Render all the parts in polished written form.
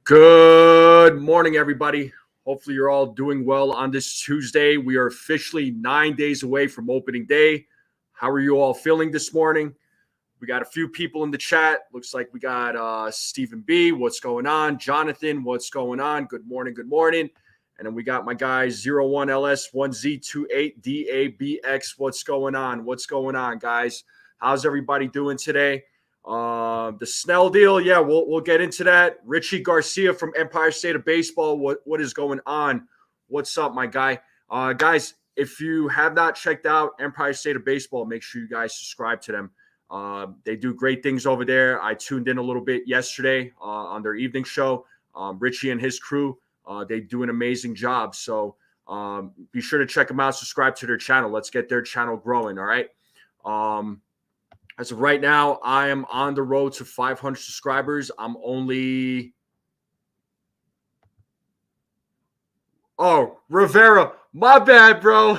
Good morning, everybody. Hopefully, you're all doing well on this Tuesday. We are officially 9 days away from opening day. How are you all feeling this morning? We got a few people in the chat. Looks like we got Stephen B. What's going on? Jonathan, what's going on? Good morning. Good morning. And then we got my guy 01LS1Z28DABX. What's going on? What's going on, guys? How's everybody doing today? The Snell deal, yeah, we'll get into that. Richie Garcia from Empire State of Baseball, what is going on? What's up, my guy? Guys, if you have not checked out Empire State of Baseball, make sure you guys subscribe to them. They do great things over there. I tuned in a little bit yesterday on their evening show. Richie and his crew, they do an amazing job. So be sure to check them out. Subscribe to their channel. Let's get their channel growing. All right. As of right now, I am on the road to 500 subscribers. I'm only... Oh, Rivera. My bad, bro.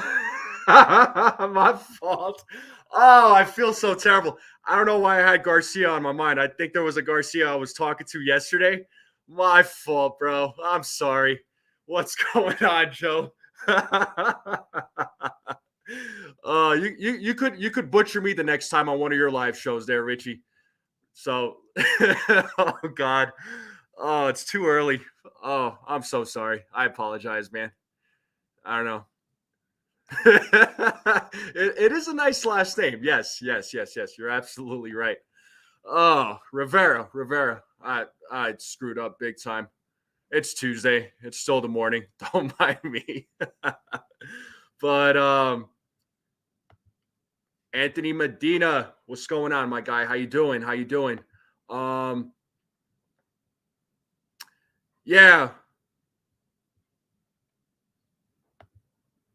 My fault. Oh, I feel so terrible. I don't know why I had Garcia on my mind. I think there was a Garcia I was talking to yesterday. My fault, bro. I'm sorry. What's going on, Joe? You could butcher me the next time on one of your live shows there, Richie. So, oh God, oh, it's too early. Oh, I'm so sorry. I apologize, man. I don't know. it is a nice last name. Yes. You're absolutely right. Oh, Rivera. I screwed up big time. It's Tuesday. It's still the morning. Don't mind me. But Anthony Medina, what's going on, my guy? How you doing? Yeah.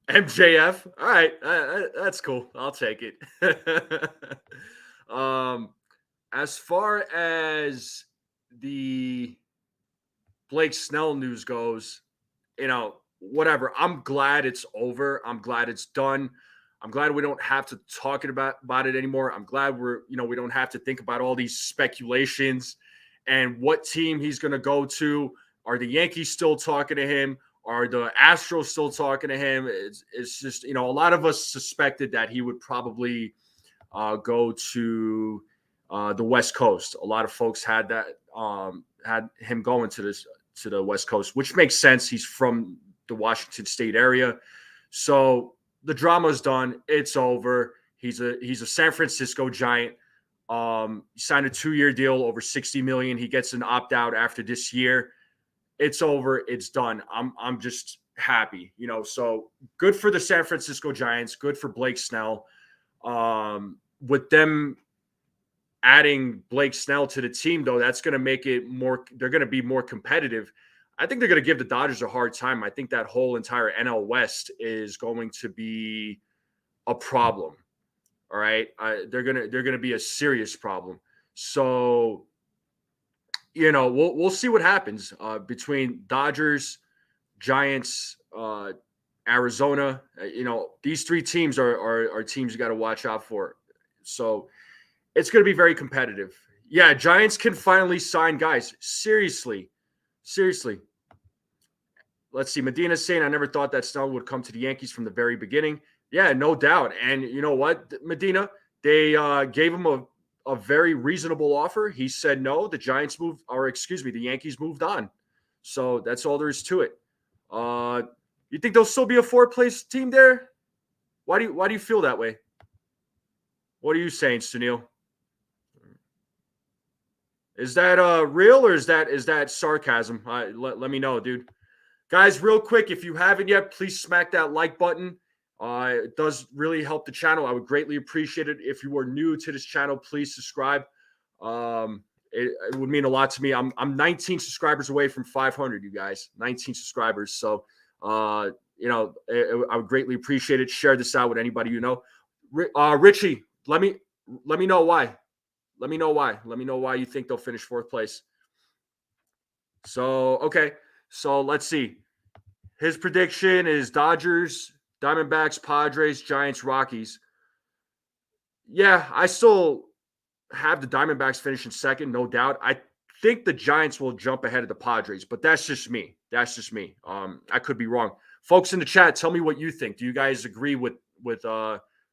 MJF. All right. That's cool. I'll take it. As far as the Blake Snell news goes, whatever. I'm glad it's over. I'm glad it's done. I'm glad we don't have to talk about it anymore. I'm glad we don't have to think about all these speculations and what team he's going to go to. Are the Yankees still talking to him? Are the Astros still talking to him? It's just, a lot of us suspected that he would probably go to the West Coast. A lot of folks had him going to the West Coast, which makes sense. He's from the Washington State area. So the drama's done. It's over. He's a San Francisco Giant. He signed a 2-year deal over $60 million. He gets an opt-out after this year. It's over. It's done. I'm just happy, so good for the San Francisco Giants. Good for Blake Snell. With them adding Blake Snell to the team, though, that's going to make it more – they're going to be more competitive. I think they're going to give the Dodgers a hard time. I think that whole entire NL West is going to be a problem. All right, they're gonna be a serious problem. So, we'll see what happens between Dodgers, Giants, Arizona. These three teams are teams you got to watch out for. So it's going to be very competitive. Yeah, Giants can finally sign guys. Seriously. Let's see. Medina's saying, I never thought that Snell would come to the Yankees from the very beginning. Yeah, no doubt. And you know what, Medina? They gave him a very reasonable offer. He said no. The Yankees moved on. So that's all there is to it. You think there'll still be a 4th-place team there? Why do you feel that way? What are you saying, Sunil? Is that real or is that sarcasm? Let me know, dude. Guys, real quick, if you haven't yet, please smack that like button. It does really help the channel. I would greatly appreciate it. If you are new to this channel, please subscribe. It would mean a lot to me. I'm 19 subscribers away from 500, you guys. 19 subscribers. So, I would greatly appreciate it. Share this out with anybody you know. Richie, let me know why. Let me know why you think they'll finish 4th place. So, okay. So let's see. His prediction is Dodgers, Diamondbacks, Padres, Giants, Rockies. Yeah, I still have the Diamondbacks finishing 2nd, no doubt. I think the Giants will jump ahead of the Padres, but that's just me. I could be wrong. Folks in the chat, tell me what you think. Do you guys agree with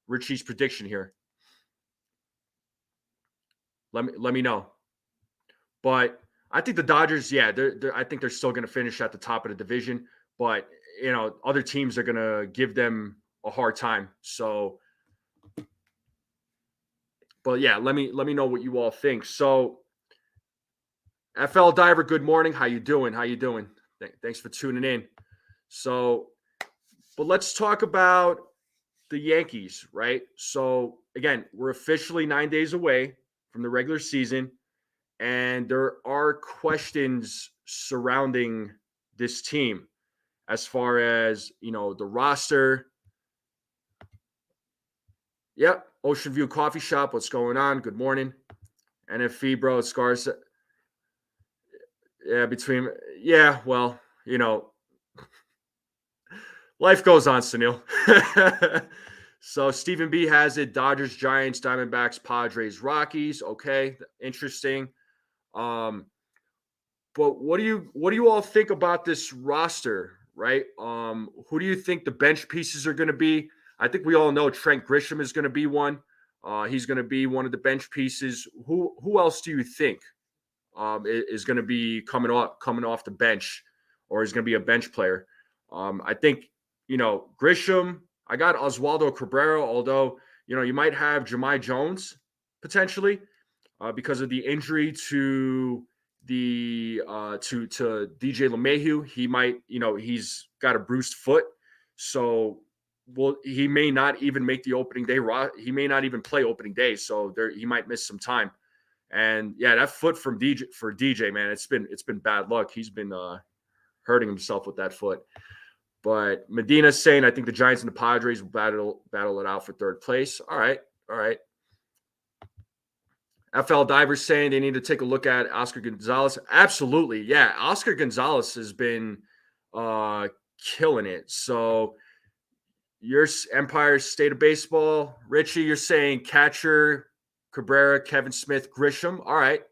Richie's prediction here? Let me know. But I think the Dodgers, yeah, I think they're still going to finish at the top of the division, but other teams are going to give them a hard time. So, but yeah, let me know what you all think. So, FL Diver, good morning. How you doing? Thanks for tuning in. So, but let's talk about the Yankees, right? So, again, we're officially 9 days away from the regular season, and there are questions surrounding this team as far as, the roster. Yep, Ocean View Coffee Shop, what's going on? Good morning. NFE, bro, Scars. Yeah, well, life goes on, Sunil. So Stephen B has it: Dodgers, Giants, Diamondbacks, Padres, Rockies. Okay, interesting. But what do you all think about this roster, right? Who do you think the bench pieces are going to be? I think we all know Trent Grisham is going to be one. He's going to be one of the bench pieces. Who else do you think is going to be coming off the bench, or is going to be a bench player? I think Grisham. I got Oswaldo Cabrera, although you might have Jahmai Jones potentially because of the injury to the to DJ Lemahieu. He might he's got a bruised foot, so he may not even make the opening day. He may not even play opening day, so he might miss some time. And yeah, that foot for DJ, man, it's been bad luck. He's been hurting himself with that foot. But Medina's saying, I think the Giants and the Padres will battle it out for third place. All right. FL Divers saying they need to take a look at Oscar Gonzalez. Absolutely. Yeah, Oscar Gonzalez has been killing it. So your Empire State of Baseball, Richie, you're saying catcher, Cabrera, Kevin Smith, Grisham. All right.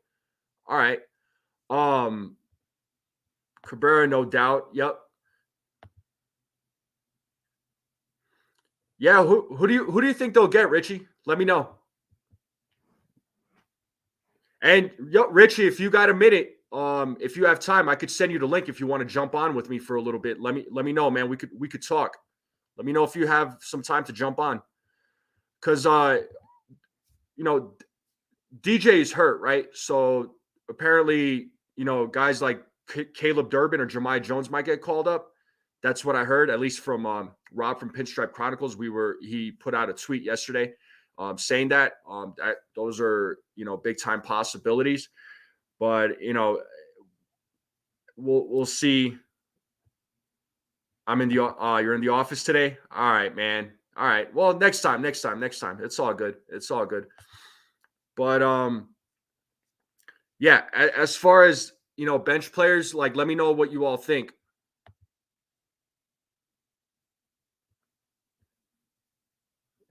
Cabrera, no doubt. Yep. Yeah, who do you think they'll get, Richie? Let me know. And Richie, if you got a minute, if you have time, I could send you the link if you want to jump on with me for a little bit. Let me know, man. We could talk. Let me know if you have some time to jump on. Cause DJ is hurt, right? So apparently, guys like Caleb Durbin or Jahmai Jones might get called up. That's what I heard, at least from Rob from Pinstripe Chronicles. He put out a tweet yesterday saying that those are big time possibilities. But we'll see. I'm in the you're in the office today. All right, man. All right. Well, next time. It's all good. But yeah. As far as bench players, like, let me know what you all think.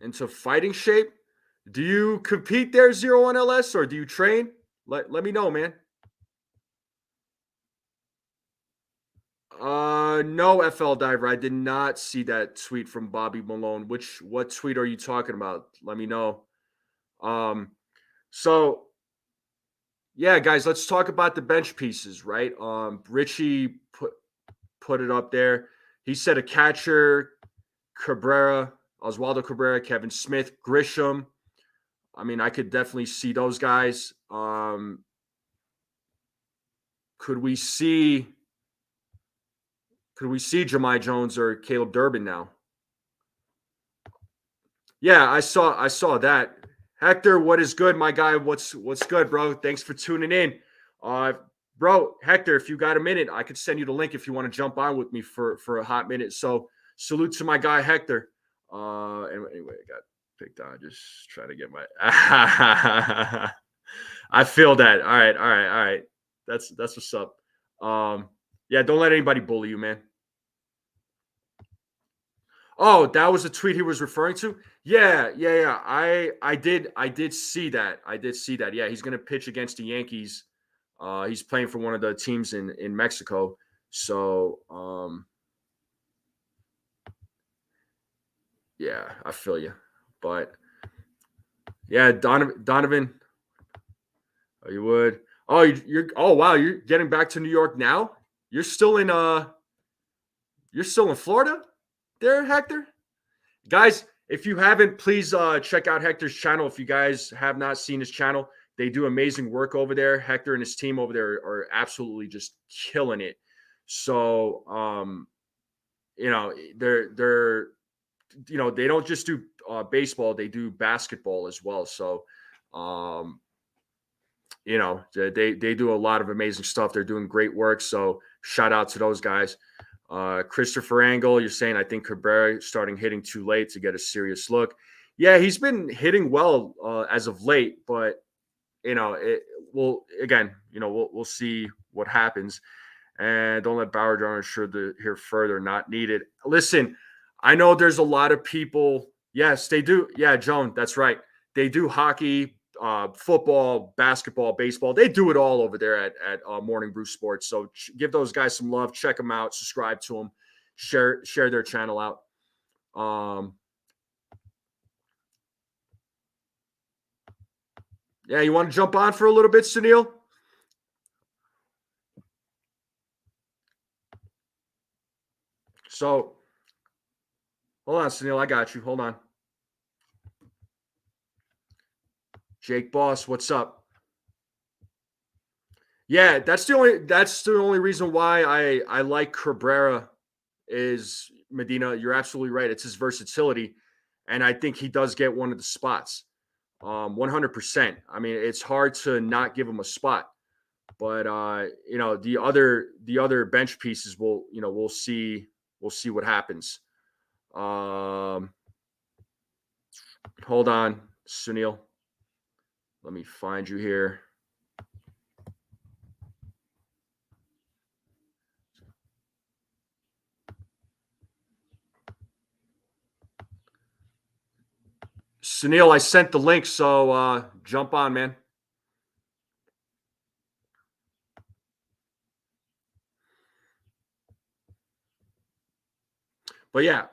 Into fighting shape. Do you compete there, 01 LS, or do you train? Let me know, man. No, FL Diver. I did not see that tweet from Bobby Malone. What tweet are you talking about? Let me know. So yeah, guys, let's talk about the bench pieces, right? Richie put it up there. He said a catcher, Cabrera, Oswaldo Cabrera, Kevin Smith, Grisham. I mean, I could definitely see those guys. Could we see Jahmai Jones or Caleb Durbin now? Yeah, I saw that. Hector, what is good, my guy? What's good, bro? Thanks for tuning in. Bro, Hector, if you got a minute, I could send you the link if you want to jump on with me for a hot minute. So salute to my guy Hector. Anyway, I got picked on. Just trying to get my I feel that. All right. That's what's up. Yeah, don't let anybody bully you, man. Oh, that was the tweet he was referring to? Yeah. I did see that. Yeah, he's gonna pitch against the Yankees He's playing for one of the teams in Mexico. So, yeah, I feel you. But yeah, Donovan, oh, you would. Oh, you're. Oh, wow, you're getting back to New York now. You're still in. You're still in Florida, there, Hector. Guys, if you haven't, please check out Hector's channel. If you guys have not seen his channel, they do amazing work over there. Hector and his team over there are absolutely just killing it. So, they're they don't just do baseball; they do basketball as well. So, they do a lot of amazing stuff. They're doing great work. So, shout out to those guys. Christopher Angle, you're saying I think Cabrera starting hitting too late to get a serious look. Yeah, he's been hitting well as of late, but we'll see what happens. And don't let Bauer draw sure to hear further, not needed. Listen, I know there's a lot of people. Yes, they do. Yeah, Joan, that's right. They do hockey, football, basketball, baseball. They do it all over there at Morning Brew Sports. So give those guys some love. Check them out. Subscribe to them. Share their channel out. Yeah, you want to jump on for a little bit, Sunil? So, hold on, Sunil. I got you. Hold on. Jake Boss, what's up? Yeah, that's the only reason why I like Cabrera is Medina. You're absolutely right. It's his versatility, and I think he does get one of the spots. 100%. I mean, it's hard to not give him a spot, but the other bench pieces we'll see what happens. Hold on, Sunil. Let me find you here. Sunil, I sent the link, so jump on, man. But yeah,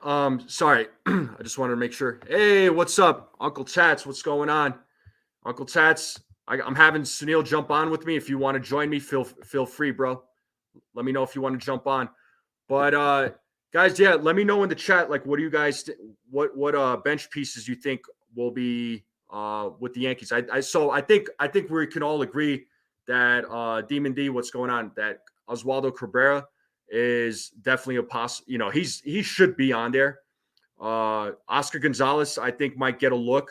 sorry. I just wanted to make sure. Hey, what's up, Uncle Tats? What's going on? Uncle Tats, I'm having Sunil jump on with me. If you want to join me, feel free, bro. Let me know if you want to jump on. But guys, yeah, let me know in the chat. Like, what do you guys what bench pieces you think will be with the Yankees? I think we can all agree that Demon D, what's going on? That Oswaldo Cabrera is definitely a he should be on there. Oscar Gonzalez, I think, might get a look.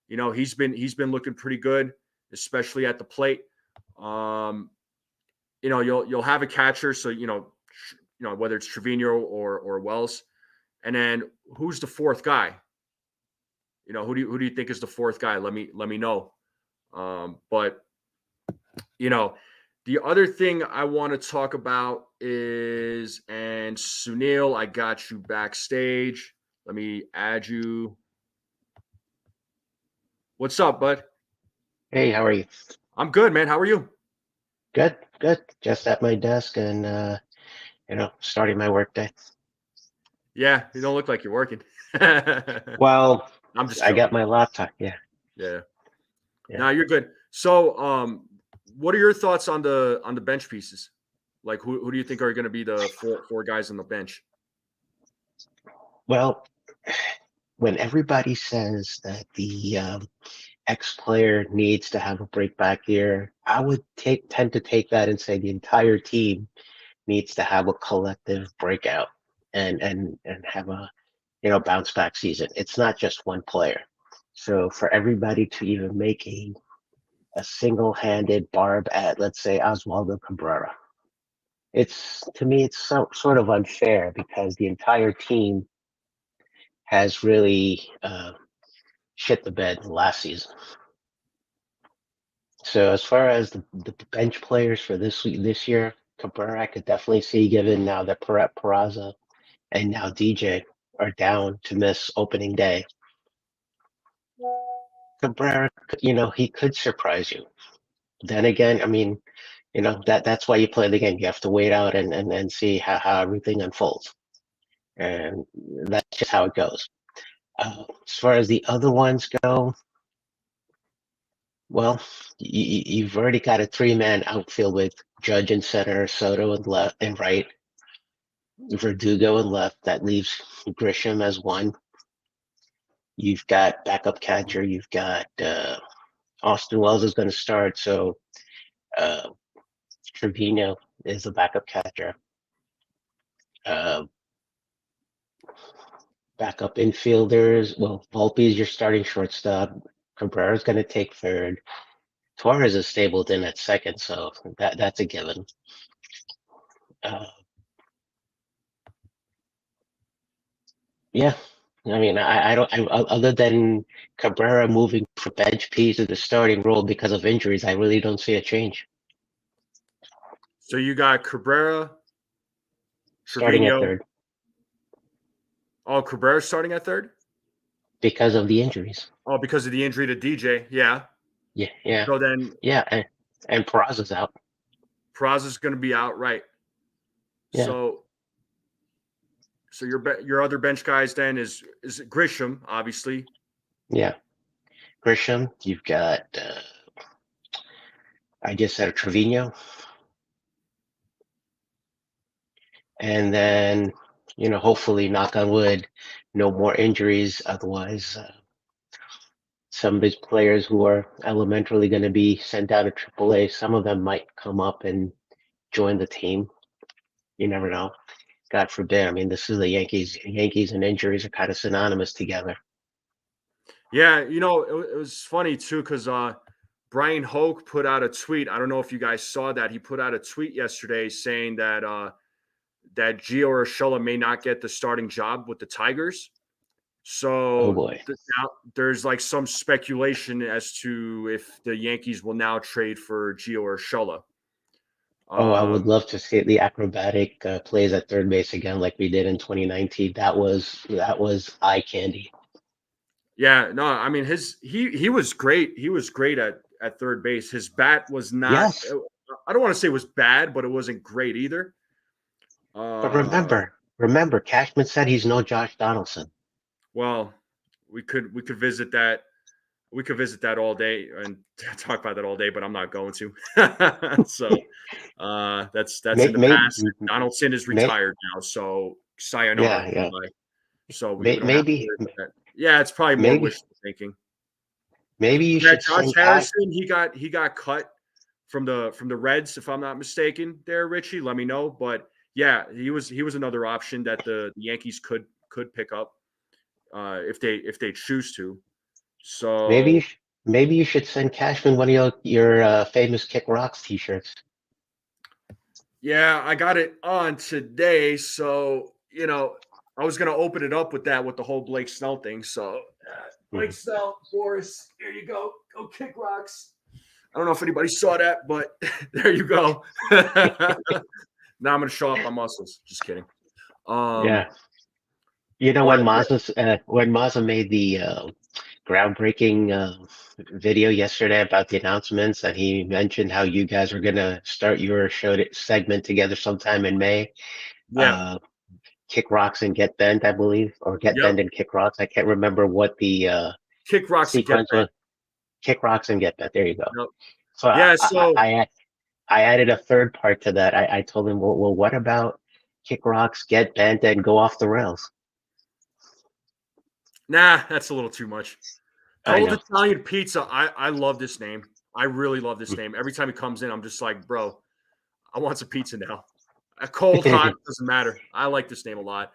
He's been looking pretty good, especially at the plate. You'll have a catcher, so whether it's Trevino or Wells, and then who's the fourth guy? Who do you think is the fourth guy? Let me know. But the other thing I want to talk about is, and Sunil, I got you backstage. Let me add you. What's up, bud? Hey, how are you? I'm good, man. How are you? Good, good. Just at my desk and starting my workday. Yeah, you don't look like you're working. Well, I'm just I got joking. my laptop. Yeah, Yeah. yeah. No, you're good. So, what are your thoughts on the bench pieces? Like, who do you think are going to be the four guys on the bench? Well, when everybody says that the X player needs to have a breakback year, I would tend to take that and say the entire team needs to have a collective breakout and have a bounce back season. It's not just one player. So for everybody to even make a single-handed barb at, let's say, Oswaldo Cabrera. To me, it's sort of unfair because the entire team has really shit the bed last season. So as far as the bench players for this year, Cabrera, I could definitely see, given now that Peraza and now DJ are down to miss opening day. Cabrera, he could surprise you. Then again, I mean, that's why you play the game. You have to wait out and see how everything unfolds, and that's just how it goes. As far as the other ones go, well, you've already got a three-man outfield with Judge in center, Soto in left and right, Verdugo in left. That leaves Grisham as one. You've got backup catcher. You've got Austin Wells is going to start, so uh, Trevino is the backup catcher. Uh, Backup infielders. Well, Volpe is your starting shortstop. Cabrera's going to take third. Torres is stabled in at second, so that's a given. Uh, yeah, I mean, I don't. Other than Cabrera moving from bench piece to the starting role because of injuries, I really don't see a change. So you got Cabrera, Starting at Trevino. third Oh, Cabrera's starting at third? because of the injuries. Oh, because of the injury to DJ. Yeah. Yeah, yeah, So then yeah, and Peraza's out. Peraza's going to be out, right? Yeah, So your other bench guys then is Grisham, obviously. yeah. Grisham, you've got. I just said Trevino, and then hopefully, knock on wood, no more injuries. Otherwise, some of these players who are elementarily going to be sent out of AAA, some of them might come up and join the team. You never know. God forbid. I mean, this is the Yankees. Yankees and injuries are kind of synonymous together. Yeah, it was funny too because Brian Hoke put out a tweet. I don't know if you guys saw that. He put out a tweet yesterday saying that that Gio Urshela may not get the starting job with the Tigers. Oh So boy. now there's like some speculation as to if the Yankees will now trade for Gio Urshela. Oh, I would Um, love to see the acrobatic plays at third base again, like we did in 2019. That was eye candy. yeah, no, I mean he was great. He was great at third base. His bat was not. Yes, I don't want to say it was bad, but it wasn't great either. but Uh, remember, Cashman said he's no Josh Donaldson. well, we could visit that. We could visit that all day and talk about that all day, but I'm not going to. So that's in the Maybe, past. Donaldson is may, retired now, so sayonara. yeah, yeah. Goodbye. So we don't have to Maybe, worry about that. Yeah, it's probably more maybe, wishful thinking. maybe you Yeah, should Josh send Cash. Harrison, he got cut from the Reds, if I'm not mistaken. There, Richie, let me know. But yeah, he was another option that the Yankees could pick up if they choose to. Maybe So maybe you should send Cashman one of your famous Kick Rocks T-shirts. yeah, I got it on today. So I was gonna open it up with that with the whole Blake Snell thing. So Blake Mhm. Snell, Boris, here you go. Go kick rocks. I don't know if anybody saw that, but there you go. Now I'm gonna show off my muscles. Just kidding. Um, Yeah, you know but when Mazda made the groundbreaking video yesterday about the announcements, and he mentioned how you guys were gonna start your segment together sometime in May. yeah, Uh, Kick Rocks and Get Bent, I believe, or Get yep. Bent and Kick Rocks. I can't remember what the Kick rocks and get sequence bent. was. Kick Rocks and Get Bent. There you go. Yep. So Yeah. So I added a third part to that. I told him, well, what about Kick Rocks, Get Bent, and Go Off the Rails? nah, that's a little too much. I Cold know. Italian pizza. I love this name. I really love this name. Every time he comes in, I'm just like, bro, I want some pizza now. A cold, hot doesn't matter. I like this name a lot.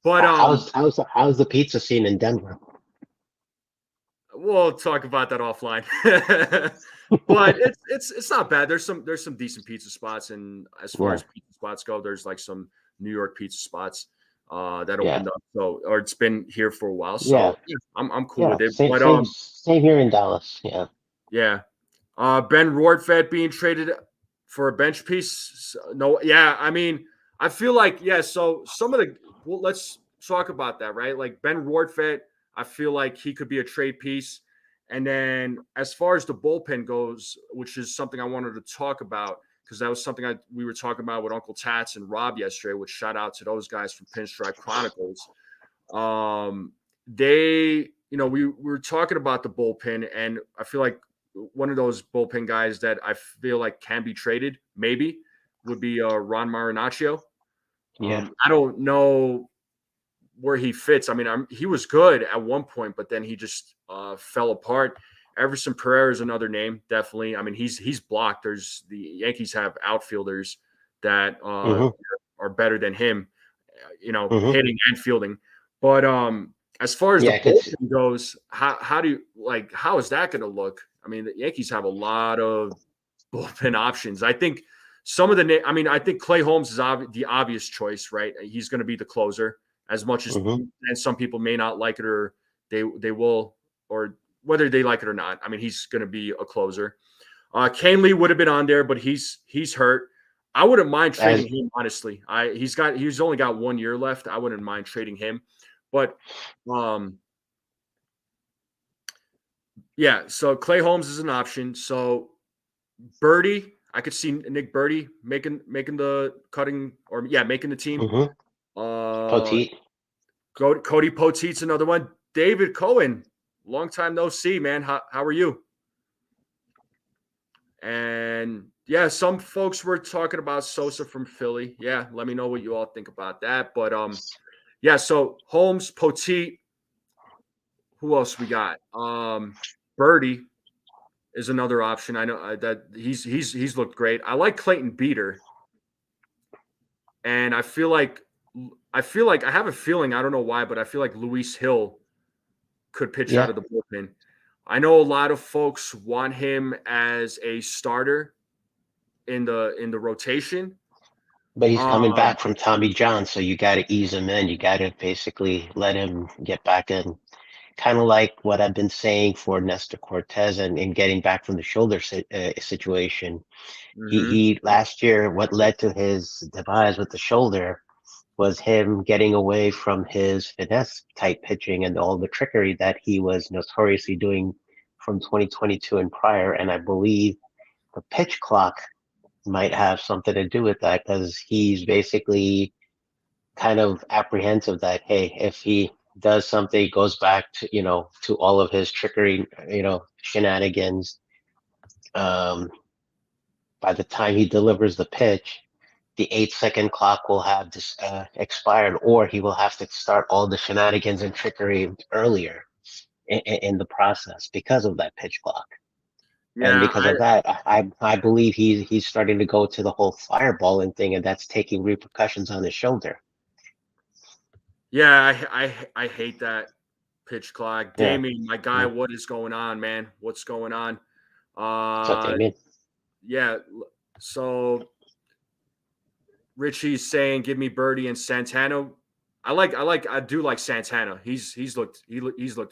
But How's the pizza scene in Denver? we'll talk about that offline. But it's not bad. There's some decent pizza spots, and as far Yeah, as pizza spots go, there's like some New York pizza spots that yeah, opened up. So or it's been here for a while. yeah, So yeah, I'm cool yeah. with it. Same, But same here in Dallas. Yeah. yeah. Ben Rortvedt being traded for a bench piece. No, yeah. I mean, I feel like, yeah. So some of the, well, let's talk about that, right? Like Ben Rortvedt, I feel like he could be a trade piece. And then as far as the bullpen goes, which is something I wanted to talk about, because that was something we were talking about with Uncle Tats and Rob yesterday, which shout out to those guys from Pinstripe Chronicles. We were talking about the bullpen, and I feel like one of those bullpen guys that I feel like can be traded, maybe, would be Ron Marinaccio. Yeah. I don't know where he fits. I mean, he was good at one point, but then he just fell apart. Everson Pereira is another name, definitely. I mean, he's blocked. The Yankees have outfielders that are better than him, hitting and fielding. But as far as the bullpen goes, how is that going to look? I mean, the Yankees have a lot of bullpen options. I think I think Clay Holmes is the obvious choice, right? He's going to be the closer, as much as and some people may not like it, or they will, or whether they like it or not. I mean, he's going to be a closer. Kane Lee would have been on there, but he's hurt. I wouldn't mind trading him, honestly. He's only got 1 year left. I wouldn't mind trading him. But so Clay Holmes is an option. So Birdie, I could see Nick Birdie making the cutting, or making the team. Poteet. Cody Poteet's another one. David Cohen, long time no see, man. How are you? And some folks were talking about Sosa from Philly. Yeah, let me know what you all think about that. But so Holmes, Poteet. Who else we got? Birdie is another option. I know that he's looked great. I like Clayton Beater, and I feel like I have a feeling, I don't know why, but I feel like Luis Hill could pitch out of the bullpen. I know a lot of folks want him as a starter in the rotation. But he's coming back from Tommy John, so you got to ease him in. You got to basically let him get back in. Kind of like what I've been saying for Nestor Cortez and getting back from the shoulder situation. He last year, what led to his demise with the shoulder was him getting away from his finesse type pitching and all the trickery that he was notoriously doing from 2022 and prior. And I believe the pitch clock might have something to do with that, because he's basically kind of apprehensive that, hey, if he does something, goes back to, to all of his trickery, shenanigans, by the time he delivers the pitch, the 8-second clock will have expired, or he will have to start all the shenanigans and trickery earlier in the process because of that pitch clock. And because of that, I believe he's starting to go to the whole fireballing thing, and that's taking repercussions on his shoulder. Yeah, I hate that pitch clock. Damien, my guy, what is going on, man? What's going on? What's up, Damien? Yeah, so Richie's saying, "Give me Birdie and Santana." I do like Santana. He's looked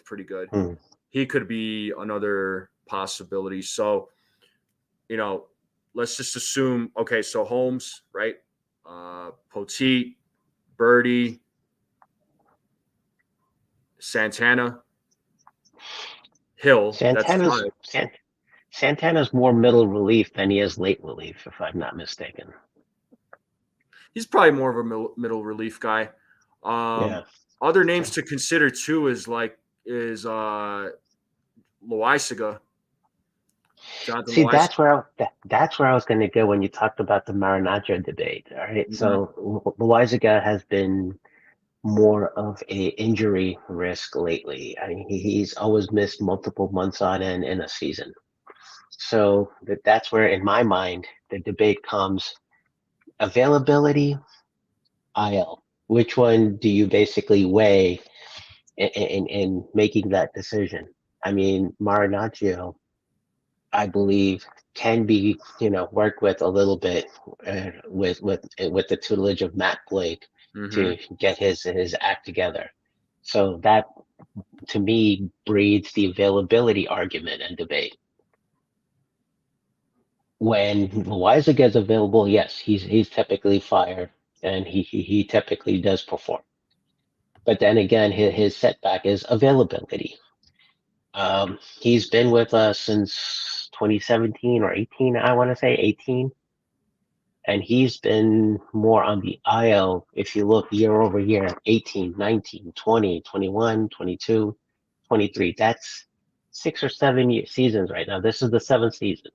pretty good. He could be another possibility. So, let's just assume. Okay, so Holmes, right? Poteet, Birdie, Santana, Hill. Santana's more middle relief than he is late relief, if I'm not mistaken. He's probably more of a middle relief guy. Other names to consider too is Loaisaga. See, that's where I was going to go when you talked about the Marinaccio debate. All right, so Loaisaga has been more of a injury risk lately. I mean, he's always missed multiple months on end in a season. So that's where, in my mind, the debate comes: availability, IL. Which one do you basically weigh in making that decision? I mean, Marinaccio, I believe, can be worked with a little bit with the tutelage of Matt Blake to get his act together. So that, to me, breeds the availability argument and debate. When Loaiza gets available, yes, he's typically fire, and he typically does perform. But then again, his setback is availability. He's been with us since 2017 or 18, I want to say 18. And he's been more on the IL if you look year over year, 18, 19, 20, 21, 22, 23. That's 6 or 7 seasons right now. This is the seventh season.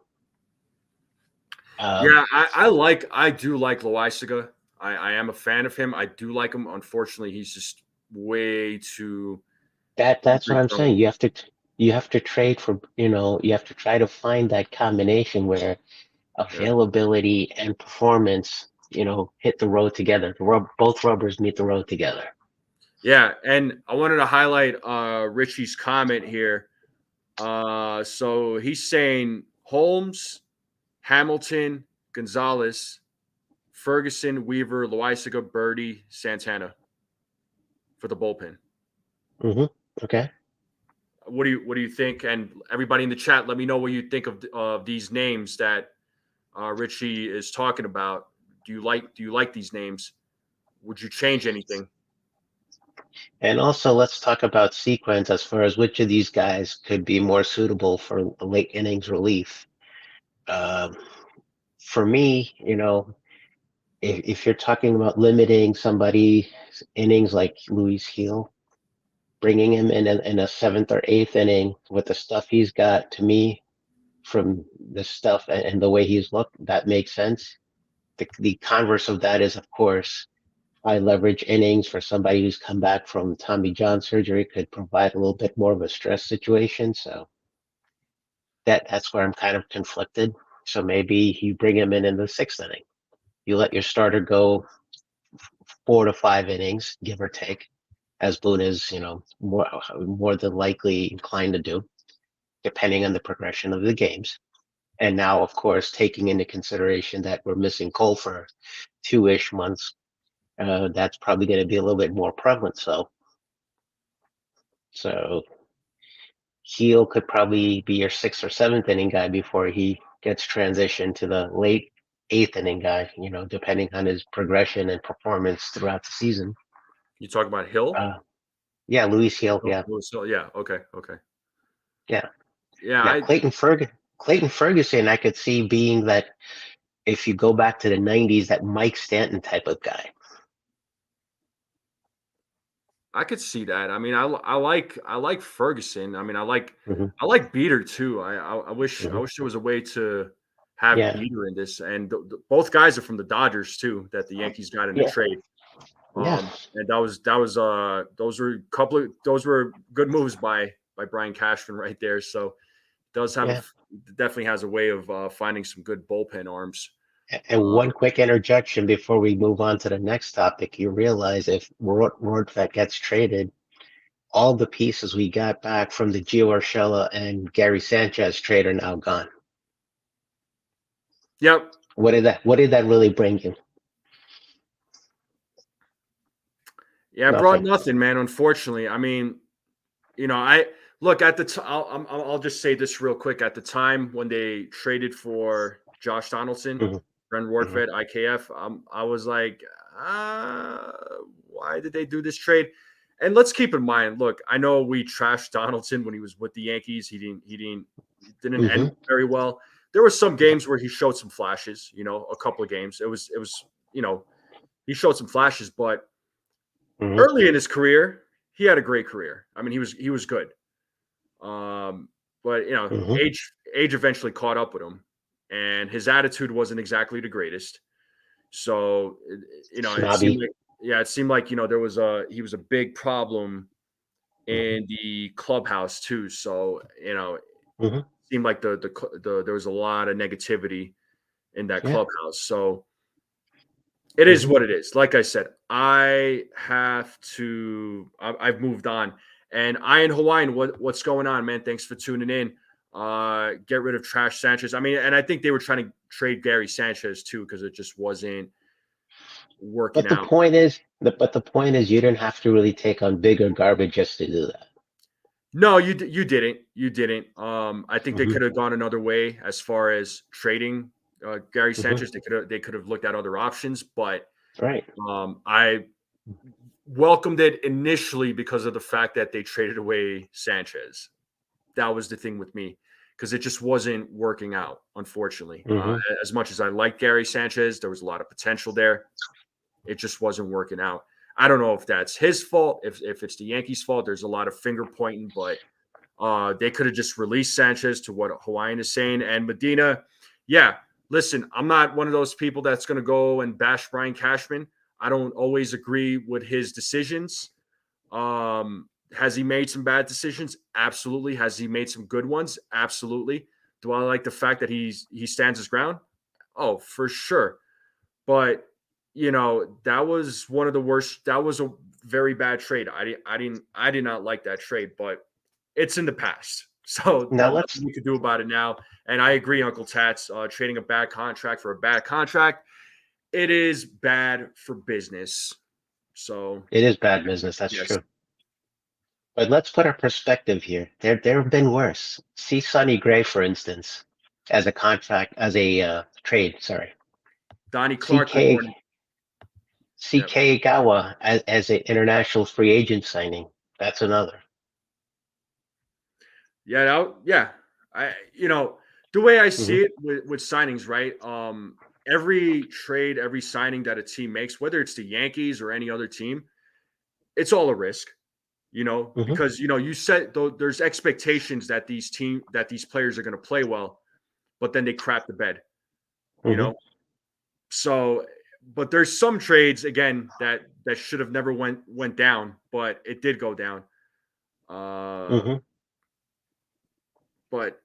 Yeah, I do like Loisaga. I am a fan of him. I do like him. Unfortunately, he's just way too That's what injury I'm prone. saying. You have to trade for, you have to try to find that combination where Yeah. availability and performance, hit the road together. Both rubbers meet the road together. Yeah, and I wanted to highlight Richie's comment here. So he's saying Holmes, Hamilton, Gonzalez, Ferguson, Weaver, Loisaga, Birdie, Santana for the bullpen. Hmm. Okay. What do you think? And everybody in the chat, let me know what you think of these names that Richie is talking about. Do you like these names? Would you change anything? And also, let's talk about sequence as far as which of these guys could be more suitable for late innings relief. Um, for me, if you're talking about limiting somebody's innings like Luis Heel, bringing him in a seventh or eighth inning with the stuff he's got, to me, from the stuff and the way he's looked, that makes sense. The converse of that is, of course, high leverage innings for somebody who's come back from Tommy John surgery could provide a little bit more of a stress situation. So that's where I'm kind of conflicted. So maybe you bring him in the sixth inning. You let your starter go 4 to 5 innings, give or take, as Boone is, more than likely inclined to do, depending on the progression of the games. And now, of course, taking into consideration that we're missing Cole for 2-ish months, that's probably going to be a little bit more prevalent. So Heel could probably be your sixth or seventh inning guy before he gets transitioned to the late eighth inning guy, depending on his progression and performance throughout the season. You talk about Hill? Uh, yeah, Luis Heel, Oh, yeah, Hill, yeah. Okay. Okay. yeah. Yeah. Now Clayton Ferguson, I could see being that if you go back to the '90s, that Mike Stanton type of guy. I could see that. I mean, I like Ferguson. I mean, I like Hmm. I like Beater too. I wish there was a way to have Yeah, Beater in this. And both guys are from the Dodgers too, that the Yankees got in the yeah, trade. yeah, And those were good moves by Brian Cashman right there. So does have yeah. definitely has a way of finding some good bullpen arms. And Uh, one quick interjection before we move on to the next topic. You realize if Rortvedt gets traded, all the pieces we got back from the Gio Urshela and Gary Sanchez trade are now gone. yep. What did that really bring you? Yeah, it brought Nothing. nothing, man. Unfortunately, I mean, I look at the. I'll just say this real quick. At the time when they traded for Josh Donaldson, Hmm. Brent Hmm. Wardfed, IKF, I was like, why did they do this trade? And let's keep in mind, look, I know we trashed Donaldson when he was with the Yankees. He didn't end Hmm. very well. There were some games where he showed some flashes. A couple of games. It was he showed some flashes, but Hmm. early in his career, he had a great career. I mean, he was good. Um, but Hmm. age eventually caught up with him, and his attitude wasn't exactly the greatest. So it seemed Snobby. like it seemed like he was a big problem Hmm. in the clubhouse too. So it Hmm. seemed like there was a lot of negativity in that Yeah. clubhouse. So it is Hmm. what it is. Like I said, I've moved on. And Ian Hawaiian, what's going on, man? Thanks for tuning in. Get rid of Trash Sanchez. I mean, and I think they were trying to trade Gary Sanchez too because it just wasn't working But the out. point is, but the point is, you didn't have to really take on bigger garbage just to do that. No, you didn't. You didn't. I think they Hmm. could have gone another way as far as trading Gary Hmm. Sanchez. They could have looked at other options, but Right. I welcomed it initially because of the fact that they traded away Sanchez. That was the thing with me. because it just wasn't working out, unfortunately. Hmm. As much as I like Gary Sanchez, there was a lot of potential there. It just wasn't working out. I don't know if that's his fault, if it's the Yankees' fault. There's a lot of finger pointing, but they could have just released Sanchez to what Hawaiian is saying. And Medina, yeah, listen, I'm not one of those people that's going to go and bash Brian Cashman. I don't always agree with his decisions. Has he made some bad decisions? Absolutely. Has he made some good ones? Absolutely. Do I like the fact that he stands his ground? Oh, for sure. But that was one of the worst. That was a very bad trade. I did not like that trade, but it's in the past. So Now there's let's nothing we could do about it now. And I agree, Uncle Tats, trading a bad contract for a bad contract, it is bad for business. So It is bad business. That's yes, true. But let's put our perspective here. There have been worse. See Sonny Gray, for instance, as a contract, as a trade. Sorry, Donnie Clark was one. CK Yeah, CK Gawa as an international free agent signing. That's another. yeah, yeah. The way I Hmm. see it with signings, right? Every trade, every signing that a team makes, whether it's the Yankees or any other team, it's all a risk. Hmm. Because you said there's expectations that these players are going to play well, but then they crap the bed. You Hmm. know, so but there's some trades again that should have never went down, but it did go down. Uh, Hmm. but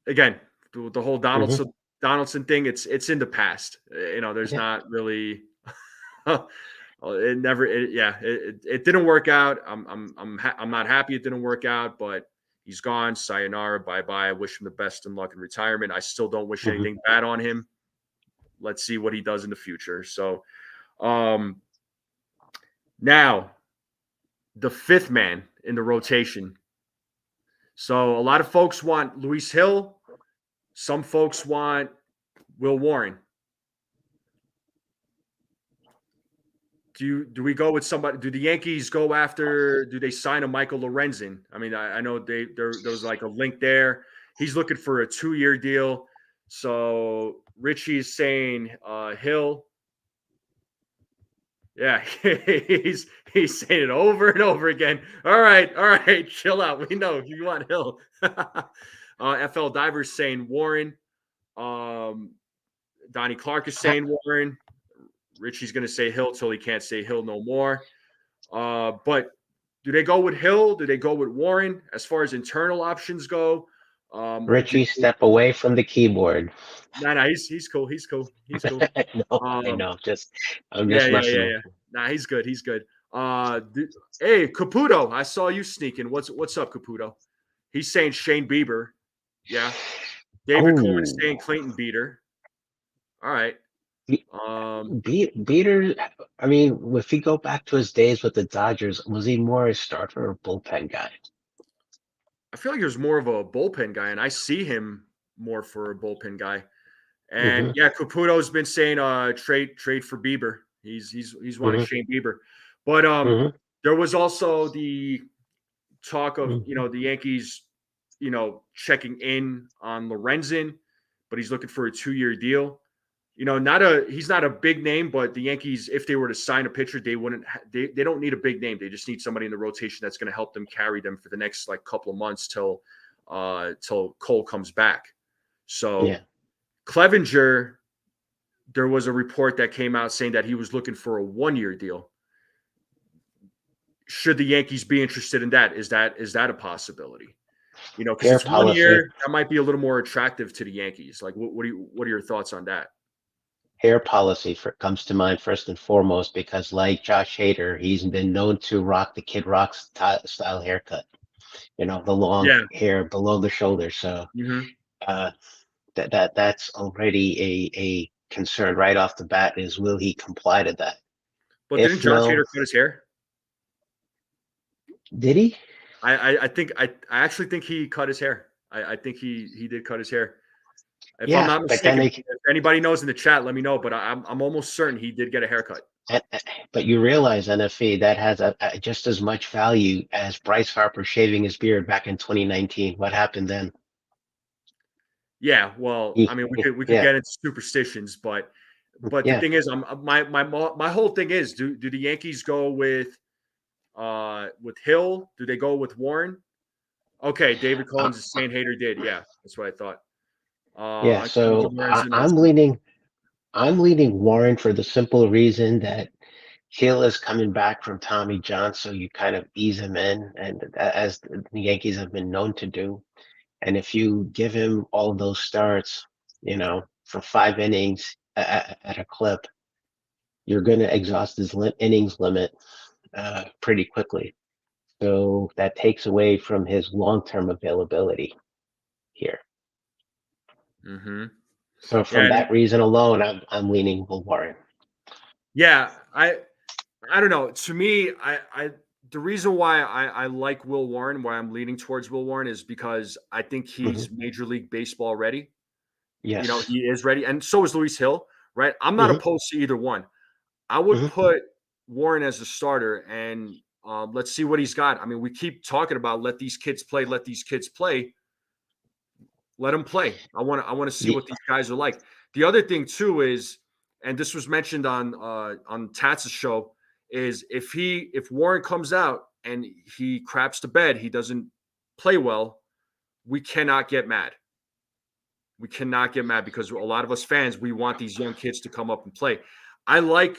again, the whole Hmm. Donaldson thing, it's in the past. There's Yeah. not really. It never, it didn't work out. I'm not happy it didn't work out, but he's gone. Sayonara, bye bye. I wish him the best in luck in retirement. I still don't wish Hmm. anything bad on him. Let's see what he does in the future. So, um, now the fifth man in the rotation. So a lot of folks want Luis Hill. Some folks want Will Warren. Do we go with somebody? Do the Yankees go after? Do they sign a Michael Lorenzen? I mean, I know there was like a link there. He's looking for a 2-year deal. So Richie's saying Hill. Yeah, he's saying it over and over again. All right, chill out. We know you want Hill. FL Divers saying Warren. Um, Donnie Clark is saying Warren. Richie's going to say Hill till he can't say Hill no more. But do they go with Hill? Do they go with Warren? As far as internal options go, Richie, step away from the keyboard. no, he's cool. He's cool. He's cool. No, I Um, know. I'm yeah, just yeah, messing yeah, with yeah. you. Nah, he's good. He's good. Hey, Caputo, I saw you sneaking. What's up, Caputo? He's saying Shane Bieber. Yeah. David Coleman is Oh, saying Clayton Beater. All right. Be- Um, Beater. I mean, if we go back to his days with the Dodgers, was he more a starter or bullpen guy? I feel like there's more of a bullpen guy, and I see him more for a bullpen guy. And Hmm. yeah, Caputo's been saying trade for Bieber. He's wanting Hmm. Shane Bieber. But Hmm. there was also the talk of Hmm. the Yankees, checking in on Lorenzen, but he's looking for a 2-year deal. He's not a big name, but the Yankees, if they were to sign a pitcher, they wouldn't. They don't need a big name. They just need somebody in the rotation that's going to help them carry them for the next like couple of months till Cole comes back. So Yeah. Clevenger, there was a report that came out saying that he was looking for a 1-year deal. Should the Yankees be interested in that? Is that a possibility? Because Hair it's 1 year, policy. that might be a little more attractive to the Yankees. Like, what are your thoughts on that? Hair policy comes to mind first and foremost because, like Josh Hader, he's been known to rock the Kid Rock style haircut. The long Yeah. hair below the shoulder. So Hmm. uh, that's already a concern right off the bat. Is will he comply to that? But didn't If Josh Hader no, cut his hair? did he? I actually think he cut his hair. I think he did cut his hair. If I'm Yeah, not but then mistaken, if anybody knows in the chat, let me know. But I'm almost certain he did get a haircut. But you realize, NFE, that has just as much value as Bryce Harper shaving his beard back in 2019. What happened then? Yeah, well, I mean, we could Yeah, get into superstitions, but the yeah. thing is, my whole thing is, do the Yankees go with Hill? Do they go with Warren? Okay, David Uh, Collins is saying Hater did. Yeah, that's what I thought. yeah, Antonio so Lorenzen I'm also. leaning Warren for the simple reason that Hill is coming back from Tommy John, so you kind of ease him in, and as the Yankees have been known to do. And if you give him all of those starts, for 5 innings at a clip, you're going to exhaust his innings limit pretty quickly. So that takes away from his long-term availability here. Mm-hmm. So Yeah, from that reason alone, I'm leaning Will Warren. yeah. I don't know. To me, I the reason why I like Will Warren, why I'm leaning towards Will Warren, is because I think Hmm. he's Major League Baseball ready. Yes. He is ready, and so is Luis Hill. Right? I'm not Hmm. opposed to either one. I would Hmm. put Warren as a starter, and let's see what he's got. I mean, we keep talking about let these kids play, let these kids play. Let them play. I want to see Yeah. what these guys are like. The other thing too is, and this was mentioned on Tatz's show, is if Warren comes out and he craps to bed, he doesn't play well, we cannot get mad. We cannot get mad because a lot of us fans, we want these young kids to come up and play. I like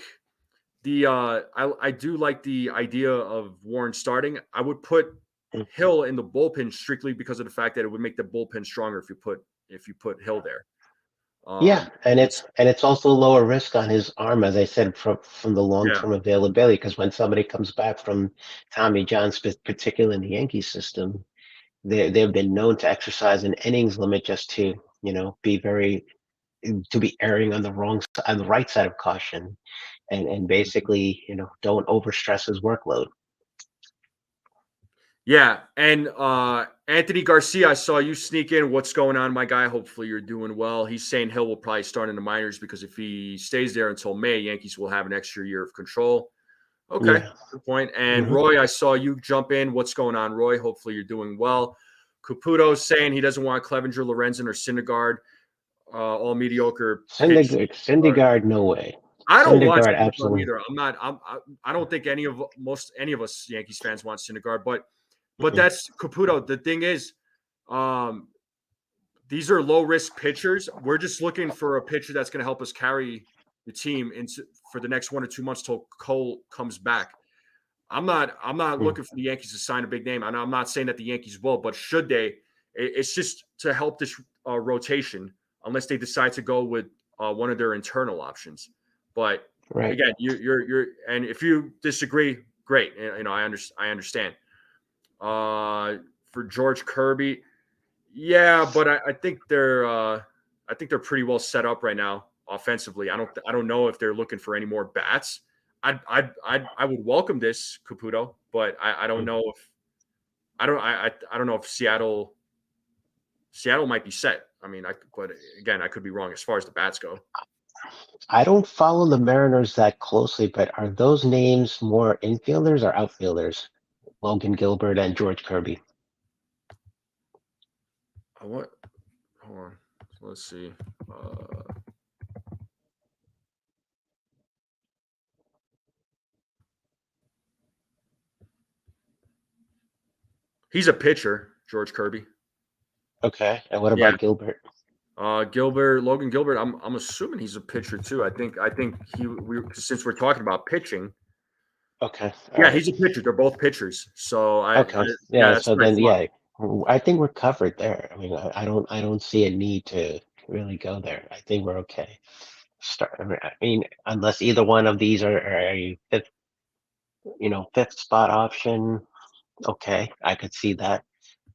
I do like the idea of Warren starting. I would put Hill in the bullpen strictly because of the fact that it would make the bullpen stronger if you put Hill there. Yeah, and It's it's also lower risk on his arm, as I said, from the long yeah. term availability. Because when somebody comes back from Tommy John, particularly in the Yankee system, they've been known to exercise an innings limit just to be to be erring on on the right side of caution, and basically don't overstress his workload. Yeah, and Anthony Garcia, I saw you sneak in. What's going on, my guy? Hopefully you're doing well. He's saying Hill will probably start in the minors because if he stays there until May, Yankees will have an extra year of control. Okay, Yeah. good point. And Hmm. Roy, I saw you jump in. What's going on, Roy? Hopefully you're doing well. Caputo's saying he doesn't want Clevenger, Lorenzen, or Syndergaard, all mediocre pitch. Syndergaard, no way. I don't want Syndergaard, Syndergaard absolutely. either. I don't think any of us Yankees fans want Syndergaard, but Mm-mm. that's Caputo. The thing is, um, these are low risk pitchers. We're just looking for a pitcher that's going to help us carry the team into for the next 1 or 2 months till Cole comes back. I'm not Mm. looking for the Yankees to sign a big name. And I'm not saying that the Yankees will, but should they, it's just to help this rotation, unless they decide to go with one of their internal options. But Right. again, you're and if you disagree, great. I understand. For George Kirby, yeah, but I think they're pretty well set up right now offensively. I don't know if they're looking for any more bats. I would welcome this Caputo, but I don't Mm. know if I don't know if Seattle might be set. I mean, but again, I could be wrong as far as the bats go. I don't follow the Mariners that closely, but are those names more infielders or outfielders? Logan Gilbert and George Kirby. What? Hold on. Let's see. Uh, he's a pitcher, George Kirby. Okay. And what Yeah. about Gilbert? Logan Gilbert. I'm assuming he's a pitcher too. I think since we're talking about pitching, Okay. All yeah, right. he's a pitcher. They're both pitchers. So Okay. yeah, Yeah. that's So what I then, thought. yeah, I think we're covered there. I mean, I don't see a need to really go there. I think we're okay. I mean, unless either one of these are a fifth spot option. Okay, I could see that.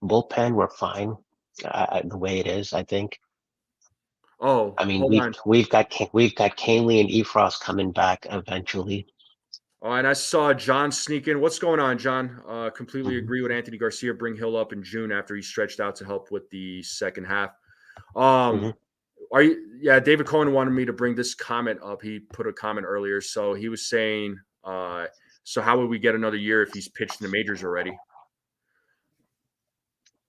Bullpen, we're fine. The way it is, I think. Oh, I mean, hold on. we've got Canley and Efros coming back eventually. Oh, and I saw John sneak in. What's going on, John? Completely Hmm. agree with Anthony Garcia. Bring Hill up in June after he stretched out to help with the second half. Um, Hmm. Are you? Yeah, David Cohen wanted me to bring this comment up. He put a comment earlier, so he was saying, "So how would we get another year if he's pitched in the majors already?"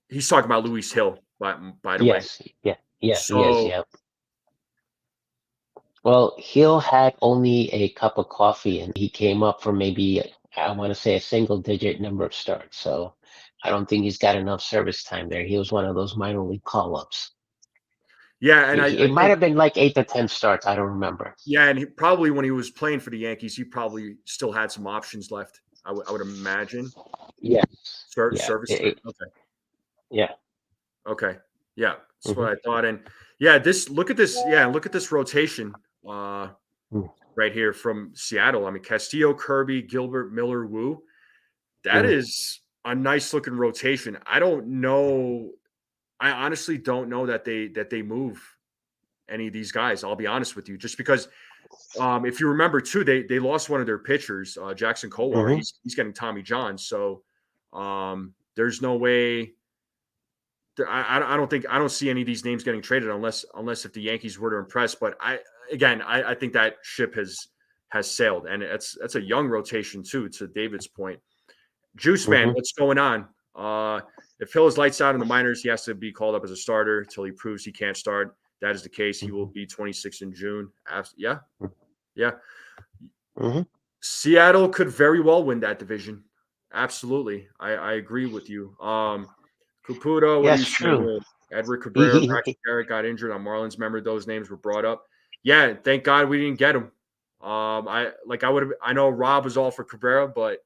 He's talking about Luis Hill, by the way. Yes, yeah, yeah, he is. So Yeah. Well, Hill had only a cup of coffee, and he came up for maybe I want to say a single-digit number of starts. So I don't think he's got enough service time there. He was one of those minor league call-ups. yeah, and It I might think have been like 8 to 10 starts. I don't remember. yeah, and probably when he was playing for the Yankees, he probably still had some options left. I would imagine Yes. Yeah. service time. Okay. Yeah. Okay. Yeah, that's what Hmm. I thought. And yeah, look at this. Yeah, look at this rotation right here from Seattle. I mean, Castillo, Kirby, Gilbert, Miller, Wu. That Hmm. is a nice looking rotation. I don't know. I honestly don't know that they move any of these guys. I'll be honest with you, just because if you remember too, they lost one of their pitchers, Jackson Kowar. Hmm. He's getting Tommy John, so there's no way. I don't think I don't see any of these names getting traded unless if the Yankees were to impress. But I think that ship has sailed, and that's a young rotation too. To David's point, Juice Man, Hmm. what's going on? If Hill is lights out in the minors, he has to be called up as a starter until he proves he can't start. That is the case. He will be 26 in June. Yeah, yeah. Hmm. Seattle could very well win that division. Absolutely, I agree with you. Caputo, what are Yes, you true. saying? Edward He, Cabrera, he, Braxton Garrett got injured on Marlins. Remember those names were brought up. Yeah, thank God we didn't get him. I would have. I know Rob was all for Cabrera, but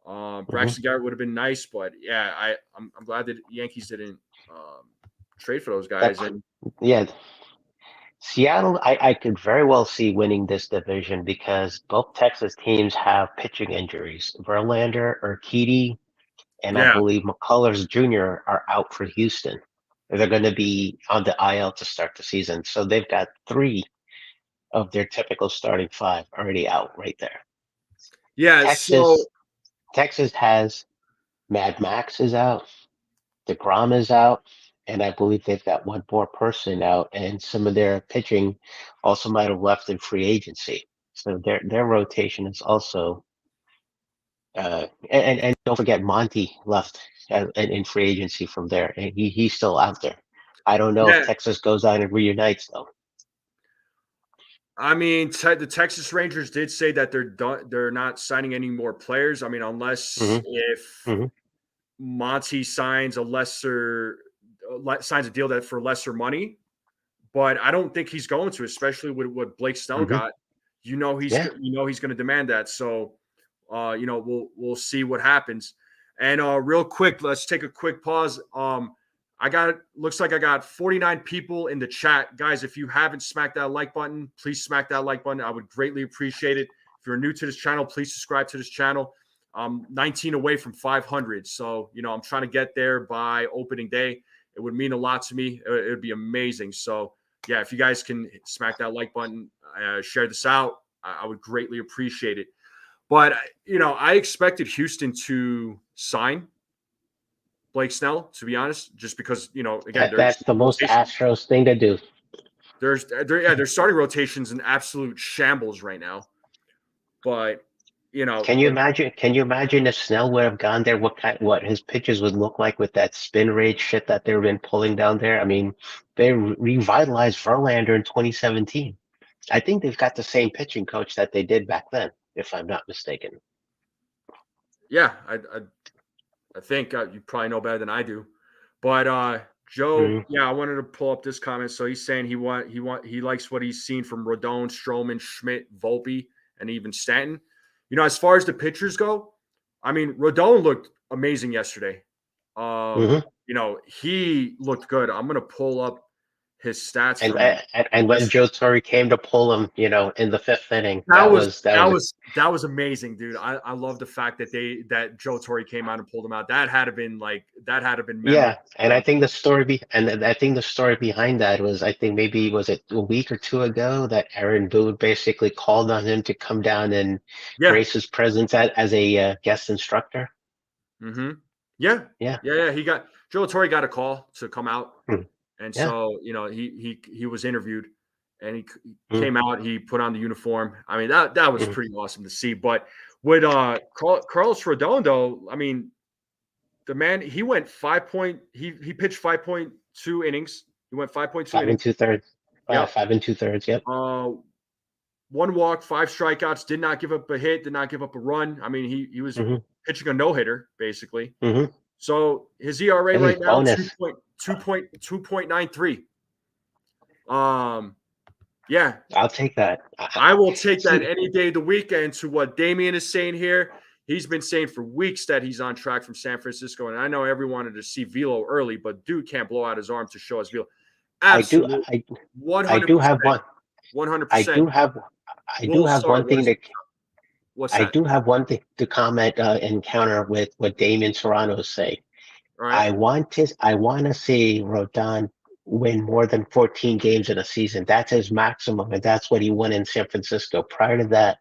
mhm. Braxton Garrett would have been nice. But yeah, I'm glad that Yankees didn't trade for those That, guys. And yeah, Seattle, I could very well see winning this division because both Texas teams have pitching injuries. Verlander, Urquidy, and I yeah, believe McCullers Jr. are out for Houston. They're going to be on the IL to start the season. So they've got three of their typical starting five already out right there. yeah. So Texas, Texas has Mad Max is out, DeGrom is out, and I believe they've got one more person out, and some of their pitching also might have left in free agency. So their rotation is also and don't forget Monty left in free agency from there, and he's still out there. I don't know if yeah, Texas goes out and reunites though. I mean, the Texas Rangers did say that they're done. They're not signing any more players. I mean, unless Hmm. if Hmm. Monty signs a deal that for lesser money. But I don't think he's going to, especially with what Blake Snell Hmm. got. Yeah, He's going to demand that. So, we'll see what happens. And real quick, let's take a quick pause. Looks like I got 49 people in the chat, guys. If you haven't smacked that like button, please smack that like button. I would greatly appreciate it. If you're new to this channel, please subscribe to this channel. 19 away from 500, so I'm trying to get there by opening day. It would mean a lot to me. It would be amazing. So yeah, if you guys can smack that like button, share this out, I would greatly appreciate it. But I expected Houston to sign Blake Snell, to be honest, just because again, there's that's the most rotation. Astros thing to do. Their starting rotations in absolute shambles right now. But Can you imagine? Can you imagine if Snell would have gone there? What his pitches would look like with that spin rate shit that they've been pulling down there? I mean, they revitalized Verlander in 2017. I think they've got the same pitching coach that they did back then, if I'm not mistaken. yeah, I think you probably know better than I do. But Joe, Mm. yeah, I wanted to pull up this comment. So he's saying he likes what he's seen from Rodon, Stroman, Schmidt, Volpe, and even Stanton. As far as the pitchers go, I mean, Rodon looked amazing yesterday. Hmm. He looked good. I'm gonna pull up his stats And, from and when yesterday. Joe Torre came to pull him, in the fifth inning, That was that that was was that was amazing, dude. I love the fact that Joe Torre came out and pulled him out. That had to been memorable yeah. for And I him. think I think the story behind that was I think maybe was it a week or two ago that Aaron Boone basically called on him to come down and Yeah. grace his presence as a guest instructor. Mm-hmm. Yeah. Yeah. Yeah. Yeah. Joe Torre got a call to come out Hmm. And Yeah. so, he was interviewed, and he Mm, came out. He put on the uniform. I mean, that was mm. pretty awesome to see. But with Carlos Rodon, though, I mean, the man, he went 5 point. He pitched 5.2 innings. He went 5.2 Five and innings. two thirds. Yep. 5 2/3. Yep. Uh, one walk, five strikeouts. Did not give up a hit. Did not give up a run. I mean, he was Hmm. pitching a no hitter basically. Hmm. So his ERA It was right now bonus. 2.93. Yeah, I'll take that. I will take that See, any day of the weekend. To what Damian is saying here, he's been saying for weeks that he's on track from San Francisco, and I know everyone wanted to see Velo early, but dude can't blow out his arm to show us Velo. I do. Absolute, one I hundred do have percent, one. one hundred I percent. do have. I do We'll have start. one thing to. What's I that? do have one thing to comment and counter with what Damon Serrano say. All right. I want to see Rodon win more than 14 games in a season. That's his maximum, and that's what he won in San Francisco. Prior to that,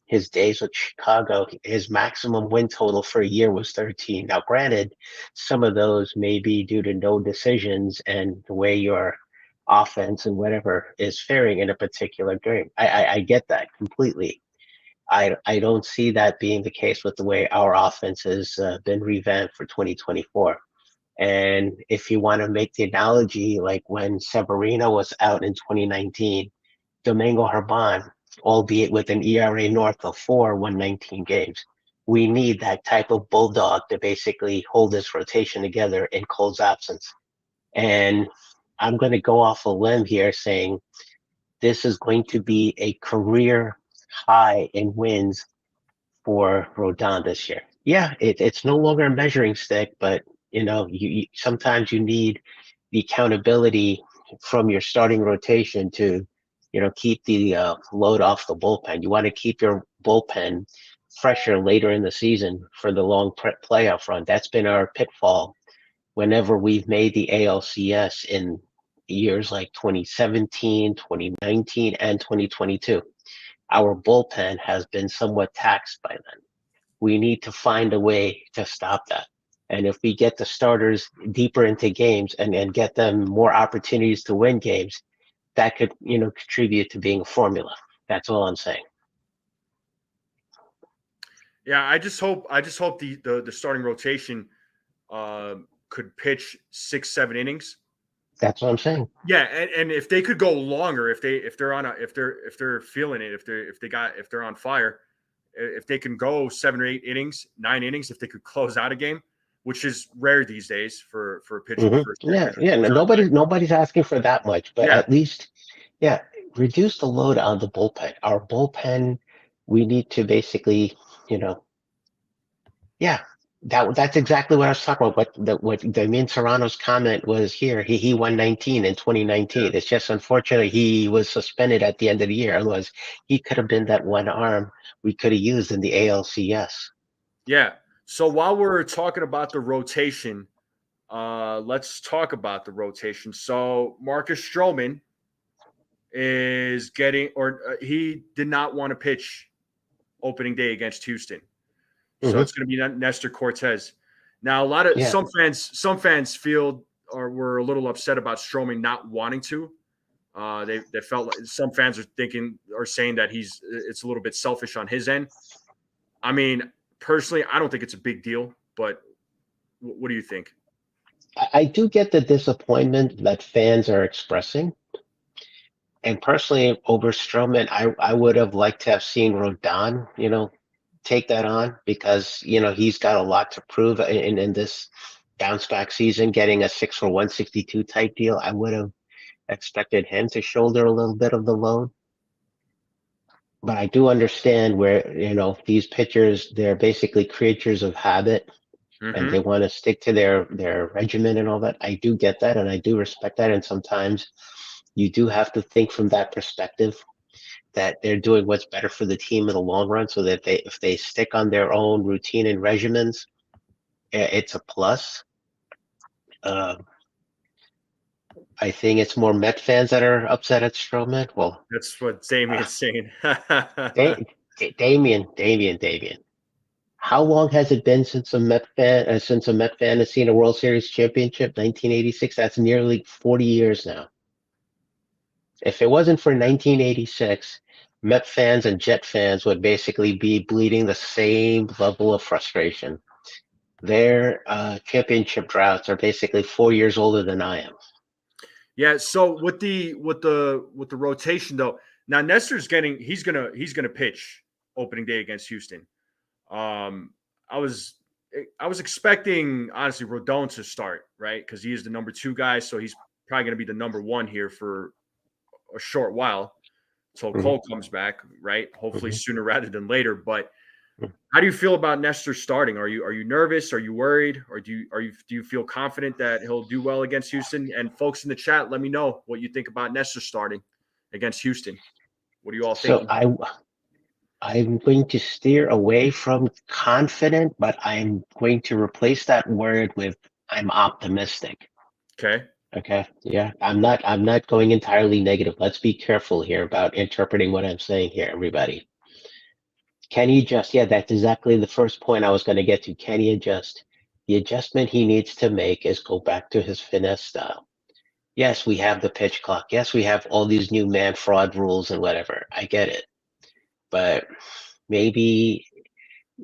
his days with Chicago, his maximum win total for a year was 13. Now, granted, some of those may be due to no decisions and the way your offense and whatever is faring in a particular game. I get that completely. I don't see that being the case with the way our offense has been revamped for 2024. And if you want to make the analogy, like when Severino was out in 2019, Domingo Herman, albeit with an ERA north of 4, won 19 games. We need that type of bulldog to basically hold this rotation together in Cole's absence. And I'm going to go off a limb here saying this is going to be a career high in wins for Rodon this year. Yeah, it's no longer a measuring stick, but you sometimes you need the accountability from your starting rotation to keep the load off the bullpen. You want to keep your bullpen fresher later in the season for the long playoff run. That's been our pitfall whenever we've made the ALCS in years like 2017, 2019, and 2022. Our bullpen has been somewhat taxed by then. We need to find a way to stop that. And if we get the starters deeper into games and get them more opportunities to win games, that could, contribute to being a formula. That's all I'm saying. Yeah, I just hope the starting rotation could pitch 6, 7 innings. That's what I'm saying. Yeah, and if they could go longer, if they're feeling it, if they're on fire, if they can go 7 or 8 innings, 9 innings, if they could close out a game, which is rare these days for a pitcher, Hmm. for a Yeah, pitcher to yeah. close out. Nobody's asking for that much, but Yeah, at least, yeah, reduce the load on the bullpen. Our bullpen, we need to basically, you know, yeah, that's exactly what I was talking about. What Damien Serrano's comment was here. He won 19 in yeah, 2019. It's just unfortunately he was suspended at the end of the year. Otherwise, he could have been that one arm we could have used in the ALCS. yeah. So while we're talking about the rotation, let's talk about the rotation. So Marcus Stroman is getting, or he did not want to pitch opening day against Houston. So Hmm. it's going to be Nestor Cortez. Now, a lot of Yeah, some fans feel or were a little upset about Stroman not wanting to. They felt like some fans are saying that it's a little bit selfish on his end. I mean, personally, I don't think it's a big deal, but what do you think? I do get the disappointment that fans are expressing. And personally, over Stroman, I would have liked to have seen Rodon, take that on because, he's got a lot to prove in this bounce back season, getting a 6 for 162 type deal. I would have expected him to shoulder a little bit of the load. But I do understand where, these pitchers, they're basically creatures of habit and they Mm-hmm. want to stick to their regimen and all that. I do get that and I do respect that. And sometimes you do have to think from that perspective that they're doing what's better for the team in the long run so that if they stick on their own routine and regimens, it's a plus. Uh, I think it's more Met fans that are upset at Stroman. Well, That's what uh, Damien's saying. Da- Damien. How long has it been since a Met fan has seen a World Series championship? 1986. That's nearly 40 years now. If it wasn't for 1986, Met fans and Jet fans would basically be bleeding the same level of frustration. Their championship droughts are basically 4 years older than I am. Yeah. So with the rotation though, now Nestor's he's gonna pitch opening day against Houston. Um, I was I was expecting honestly Rodon to start, right? Because he is the number 2 guy, so he's probably gonna be the number 1 here for a short while until Mhm, Cole comes back, right? Hopefully mhm, sooner rather than later. But mhm. how do you feel about Nestor starting? Are you nervous? Are you worried? Or do you feel confident that he'll do well against Houston? And folks in the chat, let me know what you think about Nestor starting against Houston. What are you all So thinking? I'm going to steer away from confident, but I'm going to replace that word with I'm optimistic. Okay. Okay. Yeah. I'm not going entirely negative. Let's be careful here about interpreting what I'm saying here, everybody. Can he adjust? Yeah, that's exactly the first point I was going to get to. Can he adjust? The adjustment he needs to make is go back to his finesse style. Yes, we have the pitch clock. Yes, we have all these new man fraud rules and whatever. I get it. But maybe,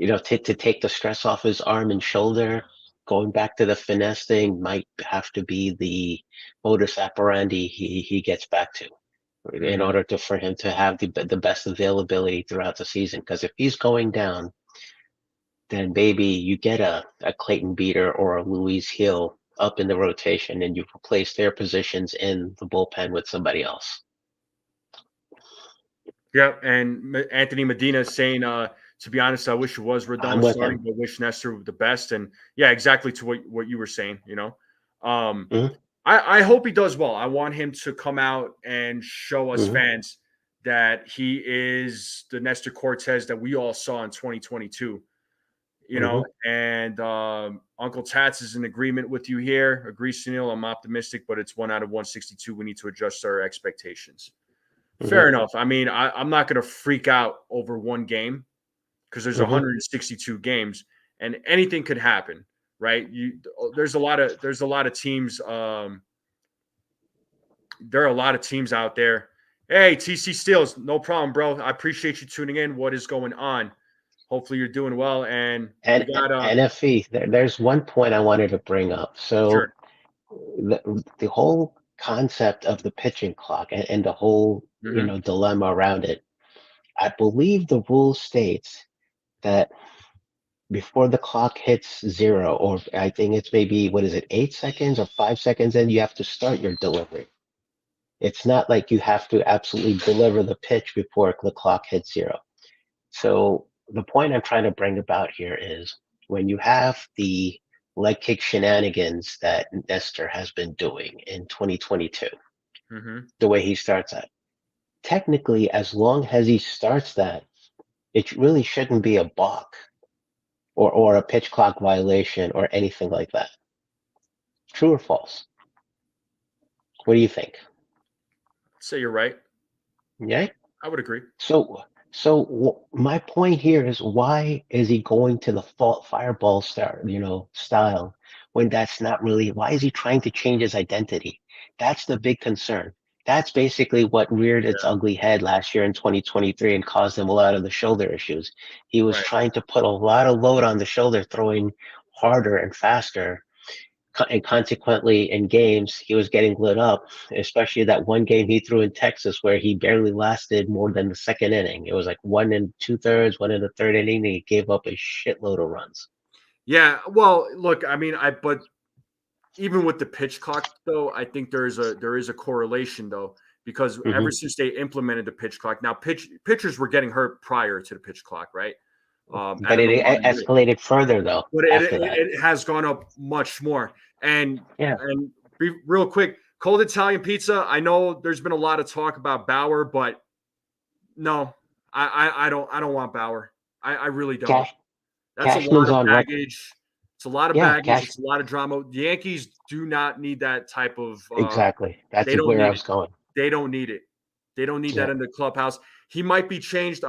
to take the stress off his arm and shoulder, going back to the finesse thing might have to be the modus operandi he gets back to in Mm-hmm. order for him to have the best availability throughout the season. Because if he's going down, then maybe you get a Clayton Beater or a Louise Hill up in the rotation and you replace their positions in the bullpen with somebody else. Yeah, and Anthony Medina saying, to be honest, I wish it was I'm Rodon with starting, him. but wish Nestor the best. And yeah, exactly to what you were saying. Um, Mhm, I hope he does well. I want him to come out and show us mhm, fans that he is the Nestor Cortez that we all saw in 2022. mhm, And Uncle Tats is in agreement with you here. Agrees, Sunil. I'm optimistic, but it's 1 out of 162. We need to adjust our expectations. mhm. Fair enough. I mean, I'm not going to freak out over one game because there's Mhm. 162 games and anything could happen, right? There's a lot of teams. There are a lot of teams out there. Hey, TC Steels, no problem, bro. I appreciate you tuning in. What is going on? Hopefully you're doing well. And we And got NFE, there's one point I wanted to bring up. So sure. the whole concept of the pitching clock and the whole, Hmm. dilemma around it, I believe the rule states that before the clock hits zero, or I think it's maybe, what is it, 8 seconds or 5 seconds in, you have to start your delivery. It's not like you have to absolutely deliver the pitch before the clock hits zero. So the point I'm trying to bring about here is when you have the leg kick shenanigans that Nestor has been doing in 2022, Hmm. the way he starts that, technically, as long as he starts that, it really shouldn't be a balk or a pitch clock violation or anything like that. True or false? What do you think? Say you're right. Yeah. I would agree. So my point here is why is he going to the fireball style when that's not really, why is he trying to change his identity? That's the big concern. That's basically what reared its Yeah. ugly head last year in 2023 and caused him a lot of the shoulder issues. He was Right. trying to put a lot of load on the shoulder, throwing harder and faster, and consequently in games he was getting lit up, especially that one game he threw in Texas where he barely lasted more than the second inning. It was like 1 and 2/3, 1 in the third inning, and he gave up a shitload of runs. Yeah. Well, look, I mean, but even with the pitch clock, though, I think there is a correlation though, because ever Hmm. since they implemented the pitch clock, now pitchers were getting hurt prior to the pitch clock, right? At But an it alarming rate, escalated further though but it, after it, that. it has gone up much more. And Yeah. and real quick, cold Italian pizza. I know there's been a lot of talk about Bauer, but no, I don't want Bauer. I really don't. Cash That's a lot Cashman's of on record. baggage. It's a lot of Yeah, baggage. Cash It's a lot of drama. The Yankees do not need that type of. exactly. That's They don't where I need it. was going. They don't need it. They don't need that Yeah. in the clubhouse. He might be changed.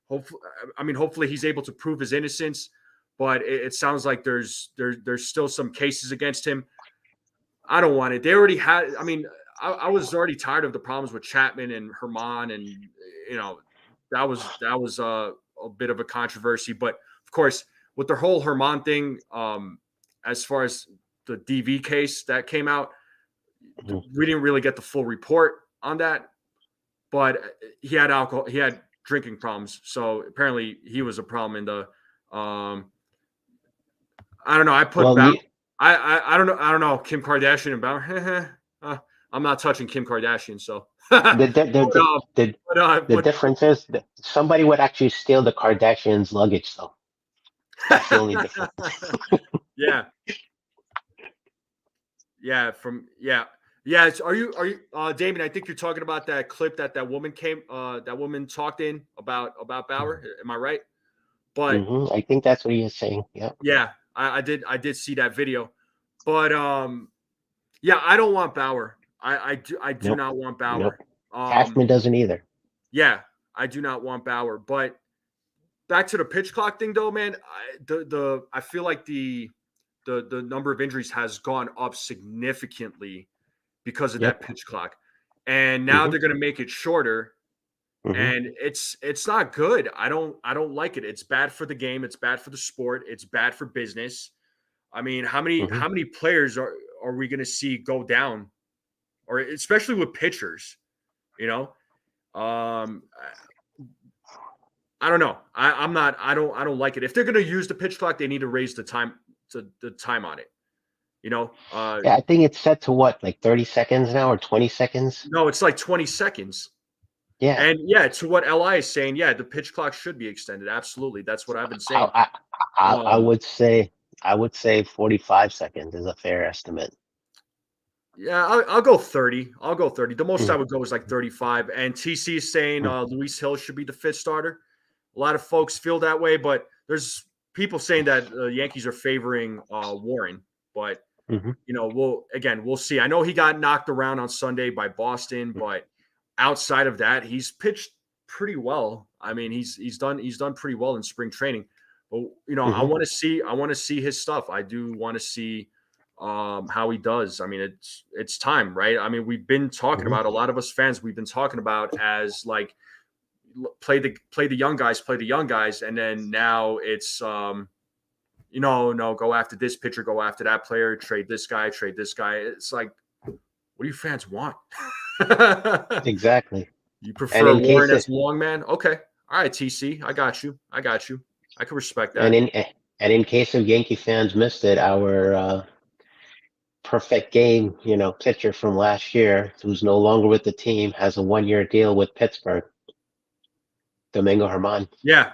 Hopefully, I mean, hopefully he's able to prove his innocence. but it sounds like there's still some cases against him. I don't want it. They already had. I mean, I was already tired of the problems with Chapman and Herman, and that was a bit of a controversy. But of course, with the whole Herman thing, as far as the DV case that came out, we didn't really get the full report on that. But he had alcohol. He had drinking problems. So apparently, he was a problem in the. I don't know. I put Well, I don't know. I don't know. Kim Kardashian and Bauer. I'm not touching Kim Kardashian. So, the the difference is that somebody would actually steal the Kardashians' luggage, though. That's the only difference. Yeah. Yeah. Are you, Damien? I think you're talking about that clip that woman talked in about Bauer. Am I right? But I think that's what he is saying. Yeah. Yeah, I did see that video, but yeah, I don't want Bauer. I do Nope. not want Bauer. Nope. Cashman doesn't either. Yeah, I do not want Bauer. But back to the pitch clock thing, though, man. I feel like the number of injuries has gone up significantly because of that pitch clock, and now they're going to make it shorter. And it's not good. I don't like it. It's bad for the game. It's bad for the sport. It's bad for business. I mean, how many players are we going to see go down, or especially with pitchers? I don't know. I don't like it. If they're going to use the pitch clock, they need to raise the time on it. Yeah, I think it's set to what, like 30 seconds now or 20 seconds? No, it's like 20 seconds. Yeah. And yeah, to what LI is saying, yeah, the pitch clock should be extended. Absolutely. That's what I've been saying. I would say 45 seconds is a fair estimate. Yeah, I'll go 30. I'll go 30. The most I would go is like 35. And TC is saying Luis Hill should be the fifth starter. A lot of folks feel that way, but there's people saying that the Yankees are favoring Warren. But we'll see. I know he got knocked around on Sunday by Boston, but outside of that, he's pitched pretty well. I mean, he's done pretty well in spring training. But I want to see his stuff. I do want to see how he does. I mean, it's time, right? I mean, we've been talking about, a lot of us fans, we've been talking about as like play the young guys, and then now it's no, go after this pitcher, go after that player, trade this guy. It's like, what do you fans want? Exactly. You prefer Warren as long man? Okay. All right, TC. I got you. I can respect that. And in case of Yankee fans missed it, our perfect game, pitcher from last year, who's no longer with the team, has a 1-year deal with Pittsburgh. Domingo Germán. Yeah.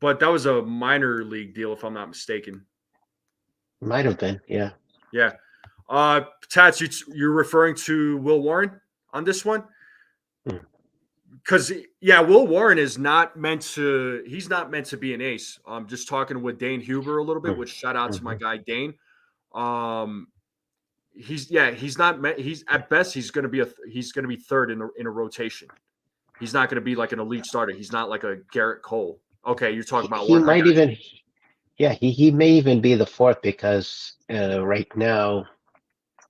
But that was a minor league deal, if I'm not mistaken. Might have been, yeah. Yeah. Tats, you're referring to Will Warren on this one? Because Will Warren is not meant to. He's not meant to be an ace. I'm just talking with Dane Huber a little bit. Which shout out to my guy Dane. He's not meant. He's at best he's going to be third in a rotation. He's not going to be like an elite starter. He's not like a Garrett Cole. Okay, you're talking about. He might even. Yeah, he may even be the fourth because right now,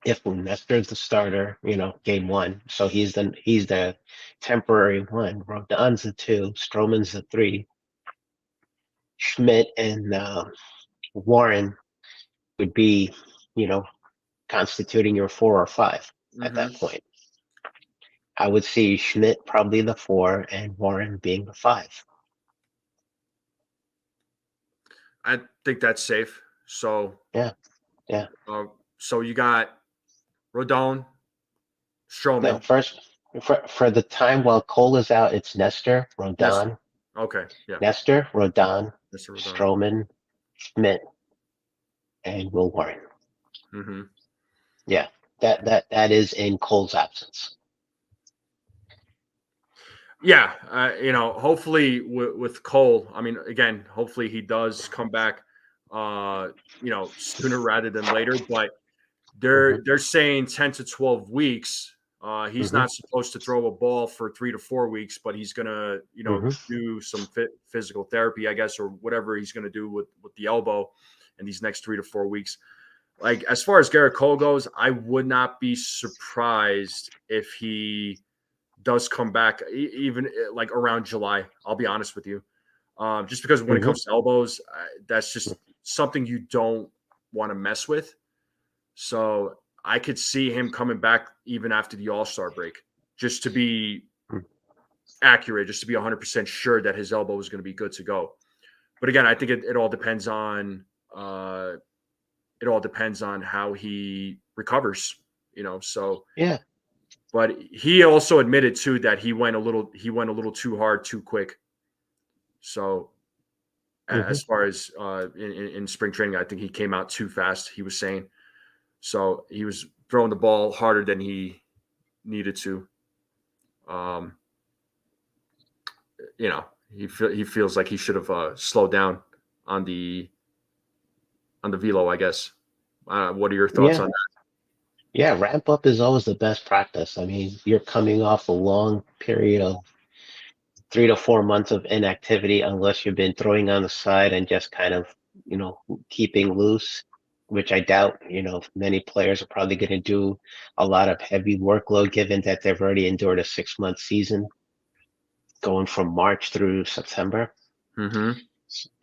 if Nestor's the starter, game one, so he's the temporary one. Rodon's the 2, Stroman's the 3, Schmidt and Warren would be, constituting your 4 or 5 at that point. I would see Schmidt probably the 4 and Warren being the 5. I think that's safe. So yeah. So you got Rodón, Stroman. No, first for the time while Cole is out, it's Nestor, Rodon. Okay, yeah. Nestor, Rodon, Stroman, Schmidt, and Will Warren. Yeah, that is in Cole's absence. Yeah, hopefully with Cole, I mean, again, hopefully he does come back, sooner rather than later. But they're saying 10 to 12 weeks. He's Hmm. not supposed to throw a ball for 3 to 4 weeks, but he's gonna, Hmm. do some physical therapy, I guess, or whatever he's gonna do with the elbow in these next 3 to 4 weeks. Like as far as Garrett Cole goes, I would not be surprised if he does come back, even like around July. I'll be honest with you, just because when it Hmm. comes to elbows, that's just something you don't want to mess with. So I could see him coming back even after the All Star break, just to be accurate, just to be 100% sure that his elbow is going to be good to go. But again, I think it all depends on how he recovers. So Yeah. but he also admitted too that he went a little too hard too quick. So Hmm. as far as in spring training, I think he came out too fast. He was saying so he was throwing the ball harder than he needed to. Um, you know, he feels like he should have slowed down on the velo, I guess. What are your thoughts Yeah. on that? Yeah. Ramp up is always the best practice. I mean, you're coming off a long period of 3 to 4 months of inactivity, unless you've been throwing on the side and just kind of, you know, keeping loose, which I doubt, many players are probably going to do a lot of heavy workload given that they've already endured a 6 month season going from March through September. Mm-hmm.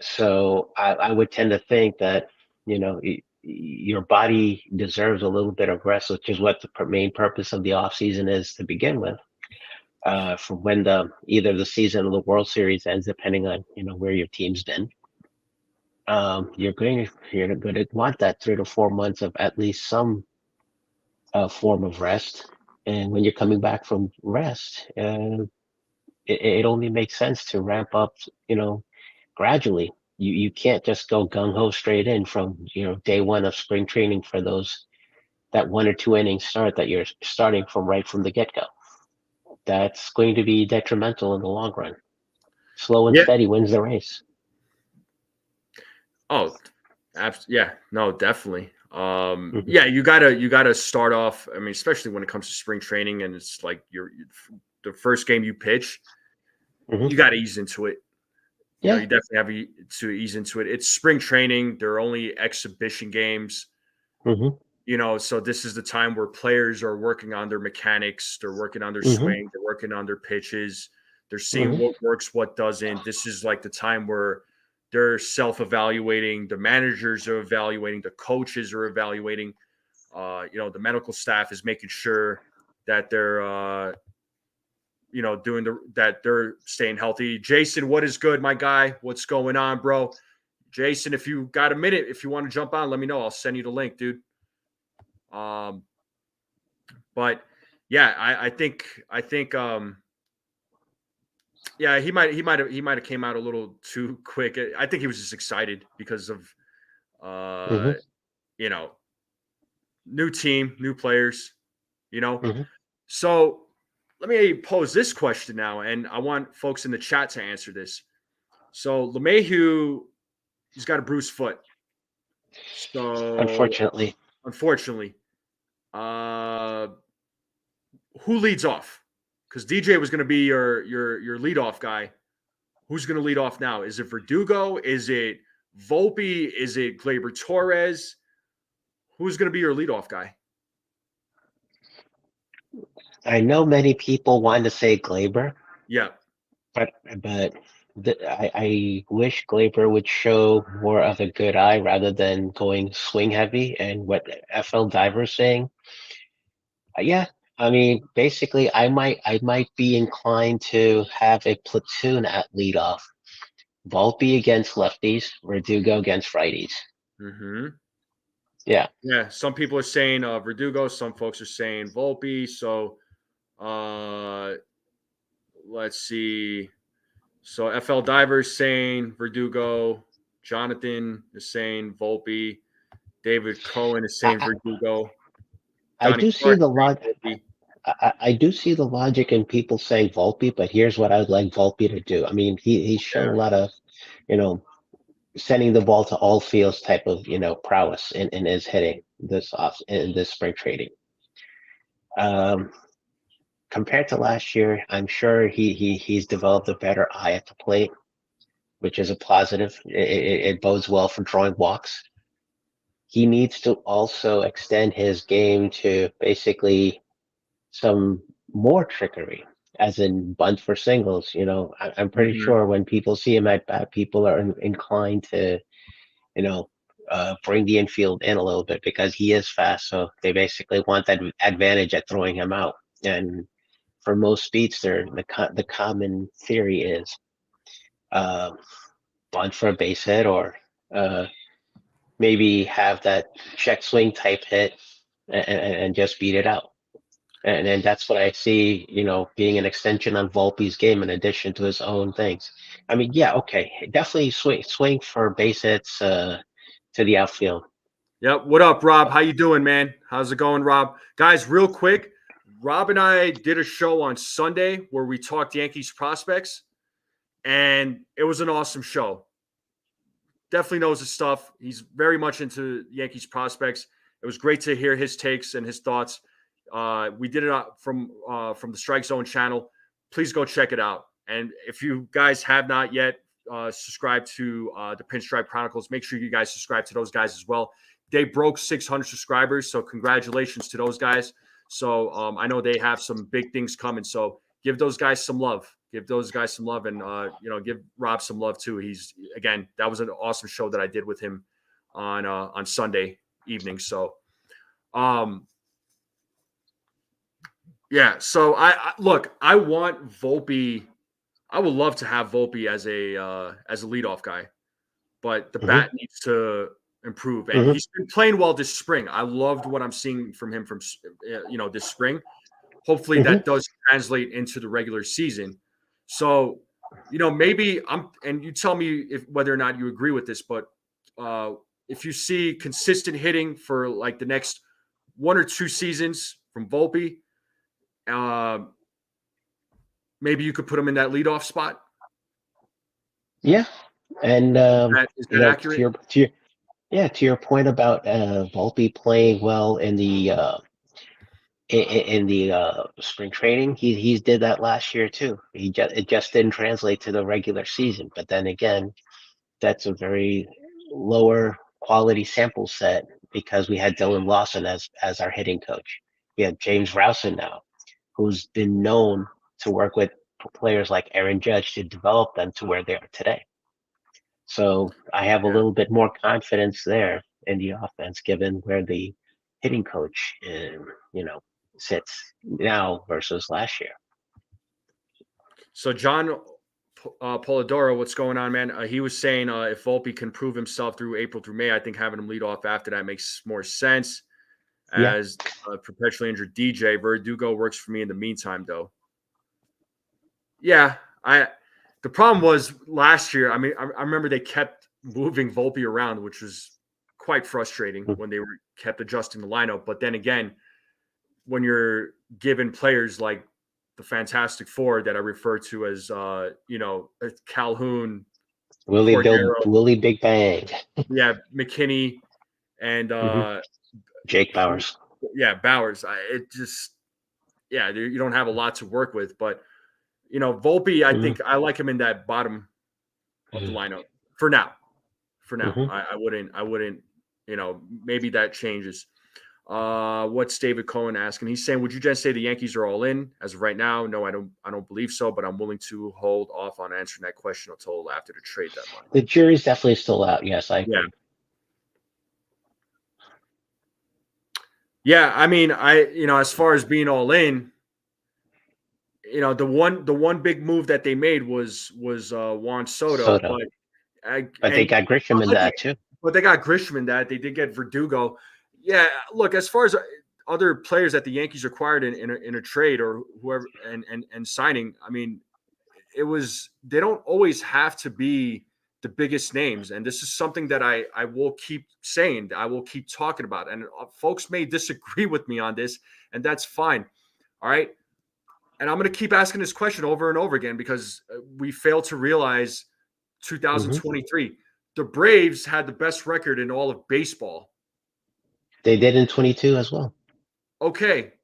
So I would tend to think that, your body deserves a little bit of rest, which is what the main purpose of the off season is to begin with. From when either the season or the World Series ends, depending on where your team's been. You're going to want that 3 to 4 months of at least some form of rest. And when you're coming back from rest, it only makes sense to ramp up, gradually. You can't just go gung ho straight in from day one of spring training for that 1 or 2 inning start that you're starting from right from the get go. That's going to be detrimental in the long run. Slow and Yeah. steady wins the race. Oh, yeah. No, definitely. Hmm. Yeah, you gotta start off. I mean, especially when it comes to spring training, and it's like the first game you pitch, Hmm. you got to ease into it. Yeah. You definitely have to ease into it. It's spring training. They're only exhibition games. Hmm. So this is the time where players are working on their mechanics, they're working on their Hmm. swing, they're working on their pitches, they're seeing Hmm. what works, what doesn't. This is like the time where they're self-evaluating, the managers are evaluating, the coaches are evaluating, the medical staff is making sure that they're doing that they're staying healthy. Jason, what is good, my guy? What's going on, bro? Jason, if you got a minute, if you want to jump on, let me know. I'll send you the link, dude. Um, But yeah, I think yeah, he might have came out a little too quick. I think he was just excited because of uh Hmm. you know, new team, new players, you know. Hmm. So let me pose this question now, and I want folks in the chat to answer this. So LeMahieu, he's got a bruised foot. So Unfortunately, unfortunately, uh who leads off? Because DJ was going to be your leadoff guy. Who's going to lead off now? Is it Verdugo? Is it Volpe? Is it Gleyber Torres? Who's going to be your leadoff guy? I know many people want to say Glaber, Yeah. but I wish Glaber would show more of a good eye rather than going swing heavy. And what FL Diver's saying, yeah, I mean, basically, I might be inclined to have a platoon at leadoff. Volpe against lefties, Verdugo against righties. Mm-hmm. Yeah. Yeah. Some people are saying Verdugo. Some folks are saying Volpe. So uh, let's see. So FL Divers saying Verdugo. Jonathan is saying Volpe. David Cohen is saying I, Verdugo. I Donnie do see Clark the saying log. Volpe. I do see the logic in people saying Volpe, but here's what I'd like Volpe to do. I mean, he's shown a Yeah. lot of, you know, sending the ball to all fields type of, prowess in his hitting this spring trading. Um, compared to last year, I'm sure he's developed a better eye at the plate, which is a positive. It bodes well for drawing walks. He needs to also extend his game to basically some more trickery, as in bunt for singles. I'm pretty Mhm. sure when people see him at bat, people are inclined to, you know, bring the infield in a little bit because he is fast. So they basically want that advantage at throwing him out. And for most speedster, the common theory is uh, bunt for a base hit or uh, maybe have that check swing type hit and just beat it out. And that's what I see, being an extension on Volpe's game in addition to his own things. I mean, yeah, okay, definitely swing for base hits to the outfield. Yep. What up, Rob? How you doing, man? How's it going, Rob? Guys, real quick, Rob and I did a show on Sunday where we talked Yankees prospects, and it was an awesome show. Definitely knows his stuff. He's very much into Yankees prospects. It was great to hear his takes and his thoughts. We did it from the Strike Zone channel. Please go check it out. And if you guys have not yet subscribed to the Pinstripe Chronicles, make sure you guys subscribe to those guys as well. They broke 600 subscribers, so congratulations to those guys. So I know they have some big things coming. So give those guys some love. Give those guys some love, and give Rob some love too. That was an awesome show that I did with him on Sunday evening. So, yeah. So I want Volpe. I would love to have Volpe as a leadoff guy, but the bat needs to improve, and he's been playing well this spring. I loved what I'm seeing from him this spring. Hopefully that does translate into the regular season. So, maybe and you tell me whether or not you agree with this, but if you see consistent hitting for like the next 1 or 2 seasons from Volpe, maybe you could put him in that leadoff spot. Yeah, and Is that accurate? to your point about Volpe playing well in the spring training, he's did that last year too. It just didn't translate to the regular season. But then again, that's a very lower quality sample set because we had Dylan Lawson as our hitting coach. We have James Rousen now, who's been known to work with players like Aaron Judge to develop them to where they are today. So I have a Yeah. little bit more confidence there in the offense, given where the hitting coach, sits now versus last year. So John Polidoro, what's going on, man? He was saying if Volpe can prove himself through April through May, I think having him lead off after that makes more sense. Yeah. As a perpetually injured DJ, Verdugo works for me in the meantime, though. Yeah, the problem was last year. I mean, I remember they kept moving Volpe around, which was quite frustrating when they kept adjusting the lineup. But then again, when you're given players like the Fantastic Four that I refer to as, Calhoun, Willie Big Bang. yeah, McKinney, and Jake Bowers. Yeah, Bowers. You don't have a lot to work with. But Volpe, I think I like him in that bottom of the lineup for now. I wouldn't. Maybe that changes. What's David Cohen asking? He's saying, would you just say the Yankees are all in as of right now? No, I don't believe so, but I'm willing to hold off on answering that question until after the trade deadline. The jury's definitely still out. Yes, I agree. Yeah, I mean, as far as being all in, the one big move that they made was Juan Soto. But they got Grisham in that too. But they got Grisham in that. They did get Verdugo. Yeah, look, as far as other players that the Yankees acquired in a trade or whoever and signing, I mean, they don't always have to be the biggest names. And this is something that I will keep saying, I will keep talking about. And folks may disagree with me on this, and that's fine. All right. And I'm going to keep asking this question over and over again because we fail to realize 2023. The Braves had the best record in all of baseball. They did in 22 as well. Okay.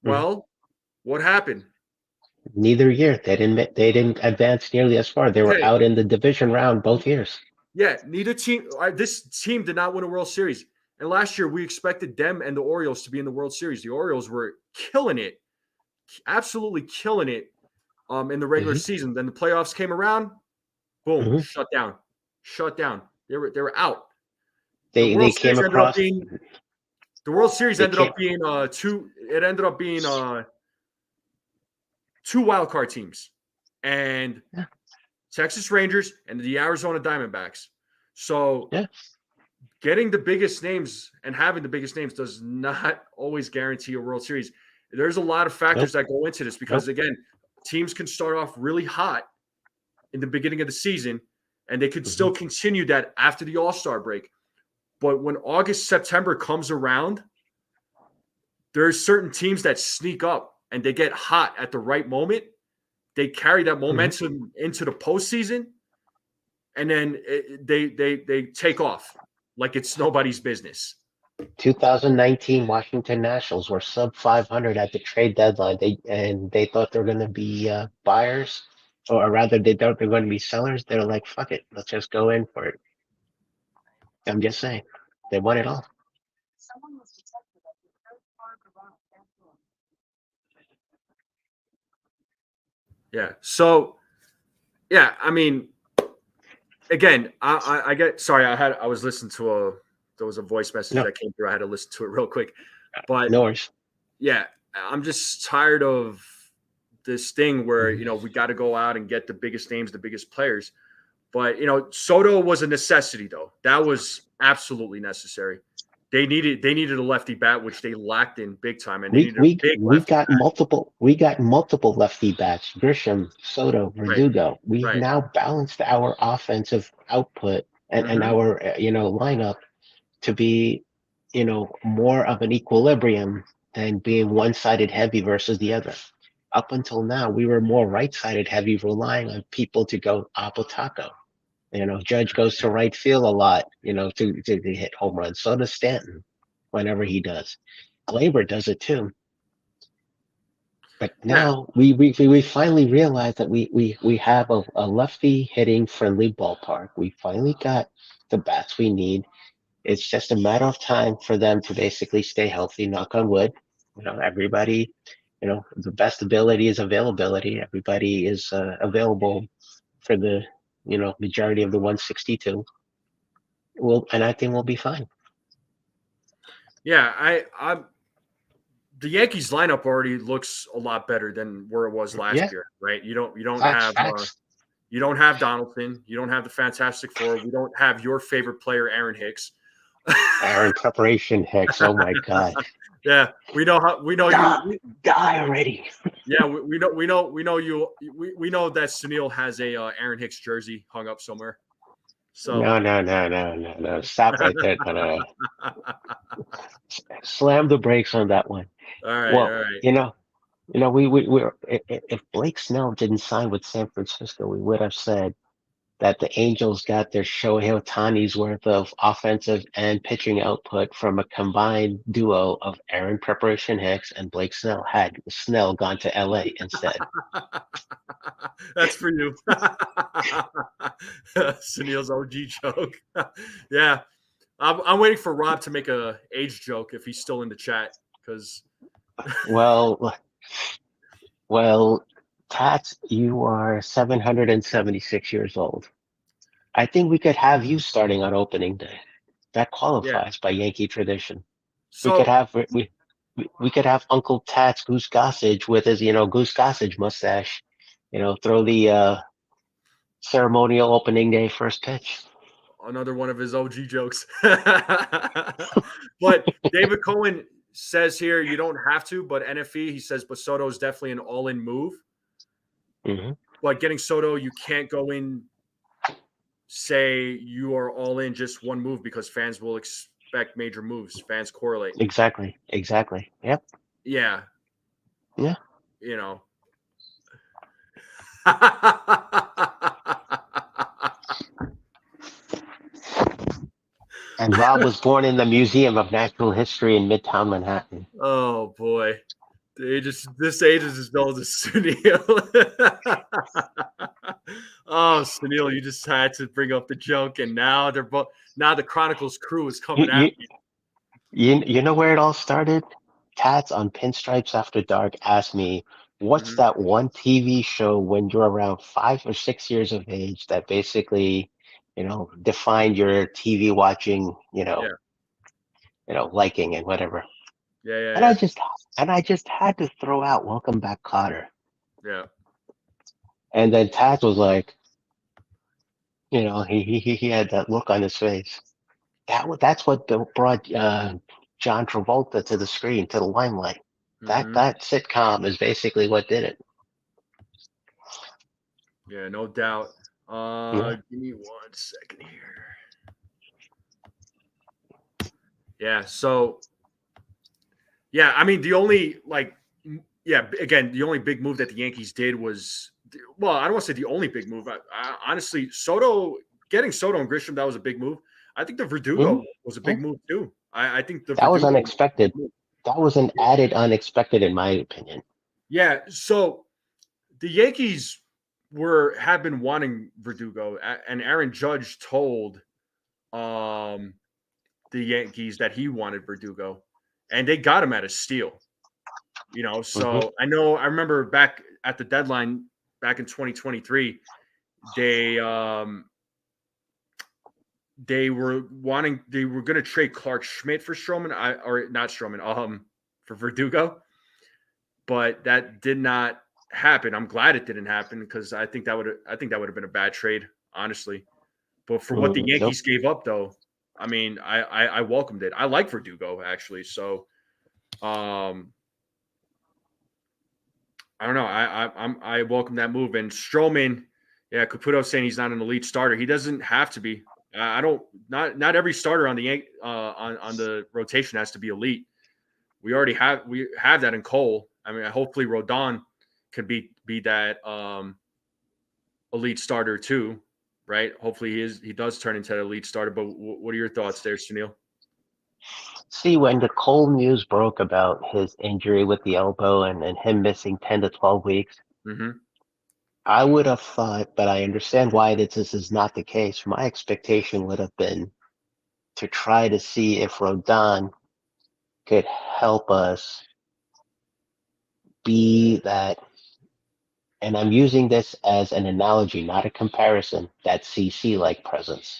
Well, What happened? Neither year they didn't advance nearly as far. They were Okay. out in the division round both years. Yeah, neither team. This team did not win a World Series, and last year we expected them and the Orioles to be in the World Series. The Orioles were killing it, absolutely killing it, in the regular Hmm. season. Then the playoffs came around, boom, Hmm. shut down. They were out. The They World came Series ended up across. being the World Series They ended came. up being two. It ended up being two wild card teams, and Yeah, Texas Rangers and the Arizona Diamondbacks. So yeah, getting the biggest names and having the biggest names does not always guarantee a World Series. There's a lot of factors nope, that go into this nope. because, again, teams can start off really hot in the beginning of the season and they could Hmm. still continue that after the All-Star break. But when August, September comes around, there's certain teams that sneak up and they get hot at the right moment. They carry that Hmm. momentum into the postseason, and then they take off like it's nobody's business. 2019 Washington Nationals were sub 500 at the trade deadline. They thought they were going to be buyers, or rather, they thought they were going to be sellers. They're like, "Fuck it, let's just go in for it." I'm just saying, they won it all. Yeah. So, yeah, I mean, again, I get sorry. I was listening to there was a voice message No, that came through. I had to listen to it real quick, but no worries. yeah, I'm just tired of this thing where Hmm. we got to go out and get the biggest names, the biggest players. But Soto was a necessity, though. That was absolutely necessary. They needed a lefty bat, which they lacked in big time, and they We needed a we big we lefty got bat. multiple lefty bats: Grisham, Soto, Right, Verdugo. We've right. now balanced our offensive output and Hmm. our lineup to be more of an equilibrium than being one-sided heavy versus the other. Up until now, we were more right-sided heavy, relying on people to go Apotaco. Judge goes to right field a lot, to hit home runs. So does Stanton whenever he does. Glaber does it too. But Yeah, now we finally realized that we have a lefty hitting friendly ballpark. We finally got the bats we need. It's just a matter of time for them to basically stay healthy, knock on wood. Everybody, the best ability is availability. Everybody is available for the, majority of the 162. And I think we'll be fine. yeah. I the Yankees lineup already looks a lot better than where it was last Yeah, year, right? You don't facts, have facts. Donaldson, you don't have the Fantastic Four, we don't have your favorite player, Aaron Hicks. Aaron preparation Hicks. Oh my God. Yeah, we know Die, you. die already. Yeah, we know you. We know that Sunil has a Aaron Hicks jersey hung up somewhere. So, No, no, no, no, no, no. Stop right there. Kind of slam the brakes on that one. all right, all Well, right. if Blake Snell didn't sign with San Francisco, we would have said that the Angels got their Shohei Ohtani's worth of offensive and pitching output from a combined duo of Aaron Preparation Hicks and Blake Snell, had Snell gone to LA instead. That's for you. Sunil's OG joke. Yeah, I'm waiting for Rob to make a age joke if he's still in the chat because Well, well, Tats, you are 776 years old. I think we could have you starting on opening day. That yeah. qualifies by Yankee tradition. We could So have we could have Uncle Tat's Goose Gossage with his Goose Gossage mustache. Throw the ceremonial opening day first pitch. another one of his OG jokes. But David Cohen says here you don't have to, but NFE he says, but Soto is definitely an all-in move. Hmm. But getting Soto, you can't go in say you are all in just one move because fans will expect major moves. Fans correlate. Exactly. Exactly. Yep. Yeah, Yeah. you know. And Rob was born in the Museum of Natural History in Midtown Manhattan. Oh boy. This age is as dull as Sunil. Oh, Sunil, you just had to bring up the joke, and now the Chronicles crew is coming You, at me. you know where it all started? Tats on Pinstripes After Dark asked me, what's Mhm. that one TV show when you're around 5 or 6 years of age that basically, defined your TV watching, Yeah, liking and whatever. yeah, yeah, And I yeah, just and I just had to throw out Welcome Back, Cotter. yeah. And then Tats was like, he had that look on his face. That's what brought John Travolta to the screen, to the limelight. That Hmm. that sitcom is basically what did it. Yeah, no doubt. Yeah. Give me 1 second here. Yeah, so yeah, I mean the only again, the only big move that the Yankees did was, well, I don't want to say the only big move. Honestly, getting Soto and Grisham, that was a big move. I think the Mhm. Verdugo was a Yeah. big move too. I think the That was Verdugo was a big unexpected. move. That was an added unexpected, in my opinion. Yeah, so the Yankees have been wanting Verdugo, and Aaron Judge told um, the Yankees that he wanted Verdugo, and they got him at a steal. Hmm. So I remember back at the deadline back in 2023, they they were going to trade Clark Schmidt for Stroman, or not Stroman, for Verdugo, but that did not happen. I'm glad it didn't happen because I think that would have been a bad trade, honestly. But for what the Nope. Yankees gave up, though, I mean, I welcomed it. I like Verdugo actually, so um, I don't know. I welcome that move. And Stroman, yeah, Caputo saying he's not an elite starter. He doesn't have to be. I don't. Not every starter on the on the rotation has to be elite. We have that in Cole. I mean, hopefully Rodon can be that elite starter too, right? Hopefully he does turn into an elite starter. But what are your thoughts there, Sunil? See, when the Cole news broke about his injury with the elbow and him missing 10 to 12 weeks, Mm-hmm. I would have thought, but I understand why this is not the case. My expectation would have been to try to see if Rodon could help us be that, and I'm using this as an analogy, not a comparison, that CC like presence.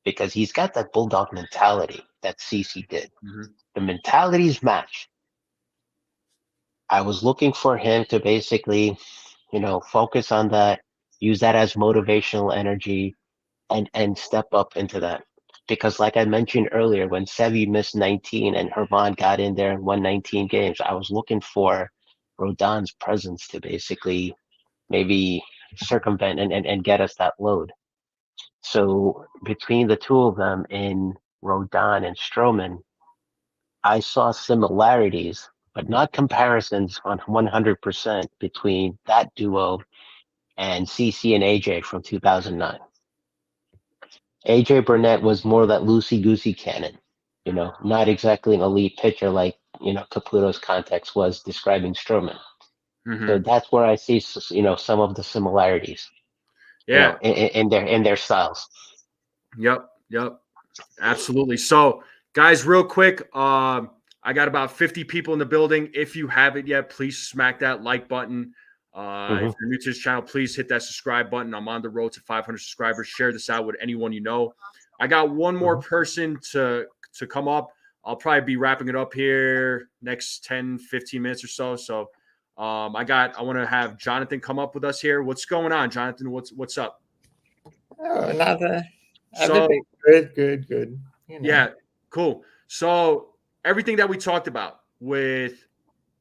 Because he's got that bulldog mentality that CC did. Mm-hmm. The mentalities match. I was looking for him to basically, focus on that, use that as motivational energy, and step up into that. Because like I mentioned earlier, when Sevi missed 19 and Herman got in there and won 19 games, I was looking for Rodon's presence to basically maybe circumvent and get us that load. So between the two of them in Rodon and Stroman, I saw similarities, but not comparisons on 100% between that duo and CC and AJ from 2009. AJ Burnett was more that loosey goosey cannon, not exactly an elite pitcher like, Caputo's context was describing Stroman. So Mm-hmm. that's where I see, some of the similarities, Yeah. in their styles. Yep. Yep. Absolutely. So, guys, real quick, I got about 50 people in the building. If you haven't yet, please smack that like button. Hmm. If you're new to this channel, please hit that subscribe button. I'm on the road to 500 subscribers. Share this out with anyone you know. I got one more Hmm. person to come up. I'll probably be wrapping it up here next 10, 15 minutes or so. So, I want to have Jonathan come up with us here. What's going on, Jonathan? What's up? Oh, nothing. Everything So, good, good, good. yeah, cool. So everything that we talked about with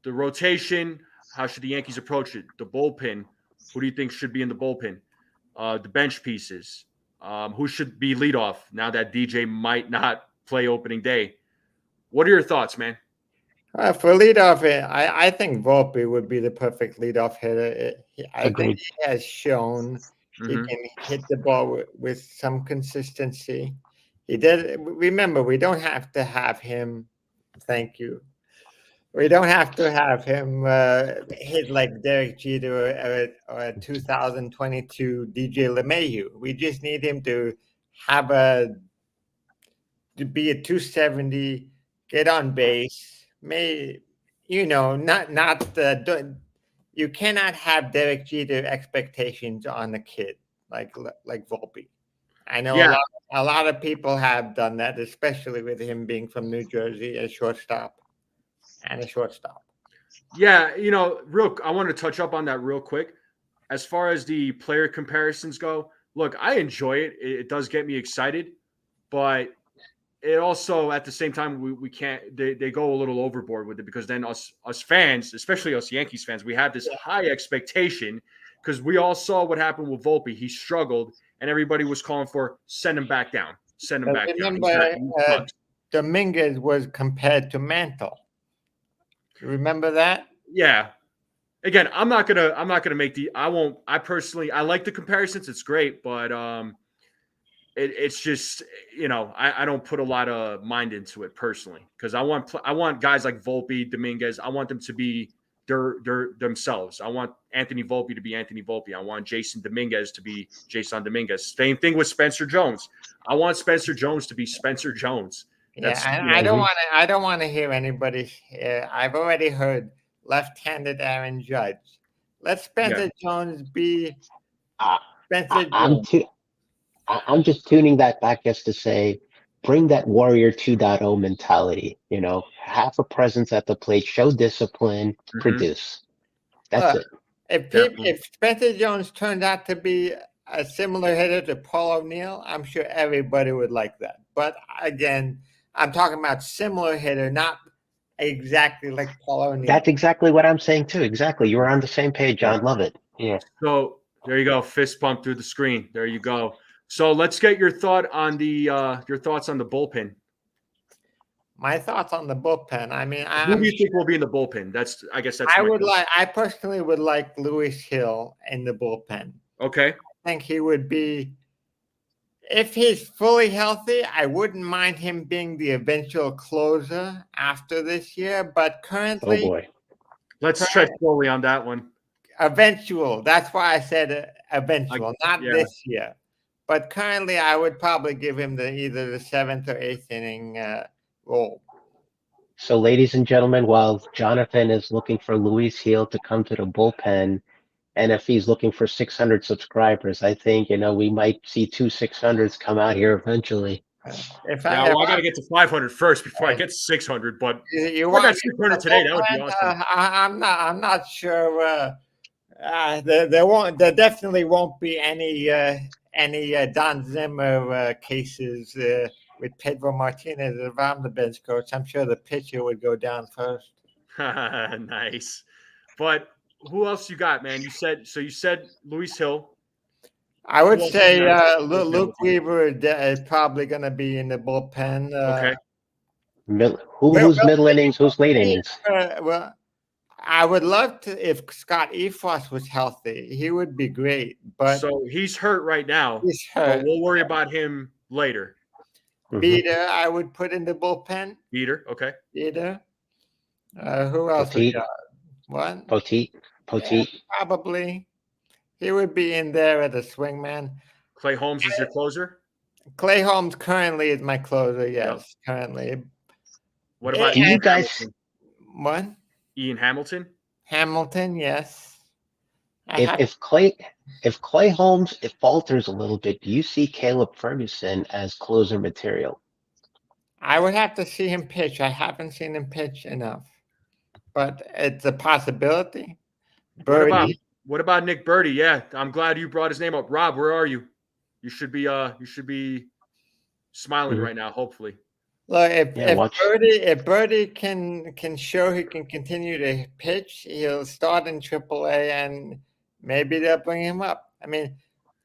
the rotation, how should the Yankees approach it? The bullpen, who do you think should be in the bullpen? The bench pieces, who should be leadoff now that DJ might not play opening day? What are your thoughts, man? For leadoff, I think Volpe would be the perfect leadoff hitter. I think Agreed. he has shown he Mm-hmm. can hit the ball with some consistency. He did. Remember, we don't have to have him. Thank you. We don't have to have him hit like Derek Jeter or 2022 DJ Lemahieu. We just need him to have to be a 270, get on base. You cannot have Derek Jeter expectations on a kid like Volpe. I know Yeah. a lot of people have done that, especially with him being from New Jersey, a shortstop. Yeah, I want to touch up on that real quick. As far as the player comparisons go, look, I enjoy it. It does get me excited, but it also at the same time we can't they go a little overboard with it because then us fans, especially us Yankees fans, we have this high expectation because we all saw what happened with Volpe. He struggled and everybody was calling for send him back down. Send him back down. Remember, Dominguez was compared to Mantle. Remember that? Yeah. Again, I'm not gonna make I personally like the comparisons. It's great, but it's just I don't put a lot of mind into it personally because I want guys like Volpe, Dominguez. I want them to be themselves. I want Anthony Volpe to be Anthony Volpe. I want Jason Dominguez to be Jason Dominguez. Same thing with Spencer Jones. I want Spencer Jones to be Spencer Jones. I don't want to hear anybody. I've already heard left-handed Aaron Judge. Let Spencer Jones be Spencer Jones. I'm just tuning that back just to say, bring that Warrior 2.0 mentality. Have a presence at the plate, show discipline, produce. That's it. If Spencer Jones turned out to be a similar hitter to Paul O'Neill, I'm sure everybody would like that. But again, I'm talking about similar hitter, not exactly like Paul O'Neill. That's exactly what I'm saying too. Exactly. You were on the same page, John. Love it. Yeah. So there you go. Fist pump through the screen. There you go. So let's get your thoughts on the bullpen. My thoughts on the bullpen. I mean, who do you think will be in the bullpen? I personally would like Luis Hill in the bullpen. Okay. I think he would be, if he's fully healthy, I wouldn't mind him being the eventual closer after this year. But currently, oh boy, let's tread slowly on that one. Eventual. That's why I said eventual, not this year. But currently, I would probably give him either the 7th or 8th inning role. So, ladies and gentlemen, while Jonathan is looking for Luis Hill to come to the bullpen, and if he's looking for 600 subscribers, I think we might see 2 600s come out here eventually. I got to get to 500 first before I get to 600. But you want 600 today? That would be awesome. I'm not sure. There definitely won't be any Don Zimmer cases with Pedro Martinez if I'm the bench coach. I'm sure the pitcher would go down first. Nice. But who else you got, man? You said Luis Hill. I would say Luke Weaver is probably going to be in the bullpen. Okay. Who's middle innings? Who's late innings? Well, I would love to if Scott Efros was healthy. He would be great. But so he's hurt right now. He's hurt. But we'll worry about him later. Beater, I would put in the bullpen. Beater, okay. Beater. Who else we got? What? Poteet. Yeah, probably. He would be in there as a swingman. Clay Holmes is your closer? Clay Holmes currently is my closer, yes, currently. What about you guys? What? Ian Hamilton? Hamilton, yes. If Clay Holmes falters a little bit, do you see Caleb Ferguson as closer material? I would have to see him pitch. I haven't seen him pitch enough, but it's a possibility. Birdie. What about Nick Birdie? Yeah, I'm glad you brought his name up. Rob, where are you? You should be smiling right now. Hopefully. Look, if Birdie can show he can continue to pitch, he'll start in AAA, and maybe they'll bring him up. I mean,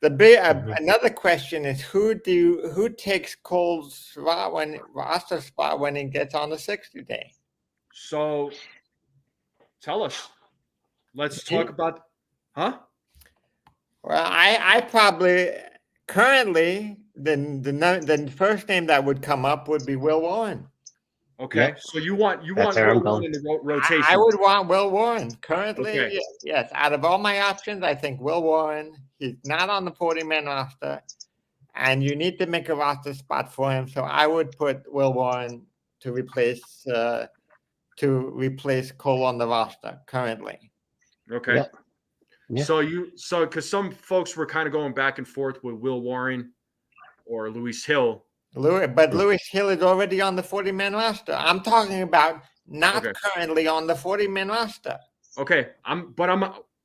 another question is who takes Cole's roster spot when he gets on the 60-day? So, tell us. Let's talk about. Huh? Well, I probably currently the first name that would come up would be Will Warren. Okay, Yep. so you want That's where I'm Will Warren going. in the rotation. I would want Will Warren. Currently, Okay. yes. Out of all my options, I think Will Warren, he's not on the 40-man roster, and you need to make a roster spot for him. So I would put Will Warren to replace Cole on the roster currently. Okay. Yep. Yeah. So because some folks were kind of going back and forth with Will Warren or Luis Hill. But Luis Hill is already on the 40-man roster. I'm talking about not currently on the 40-man roster. Okay,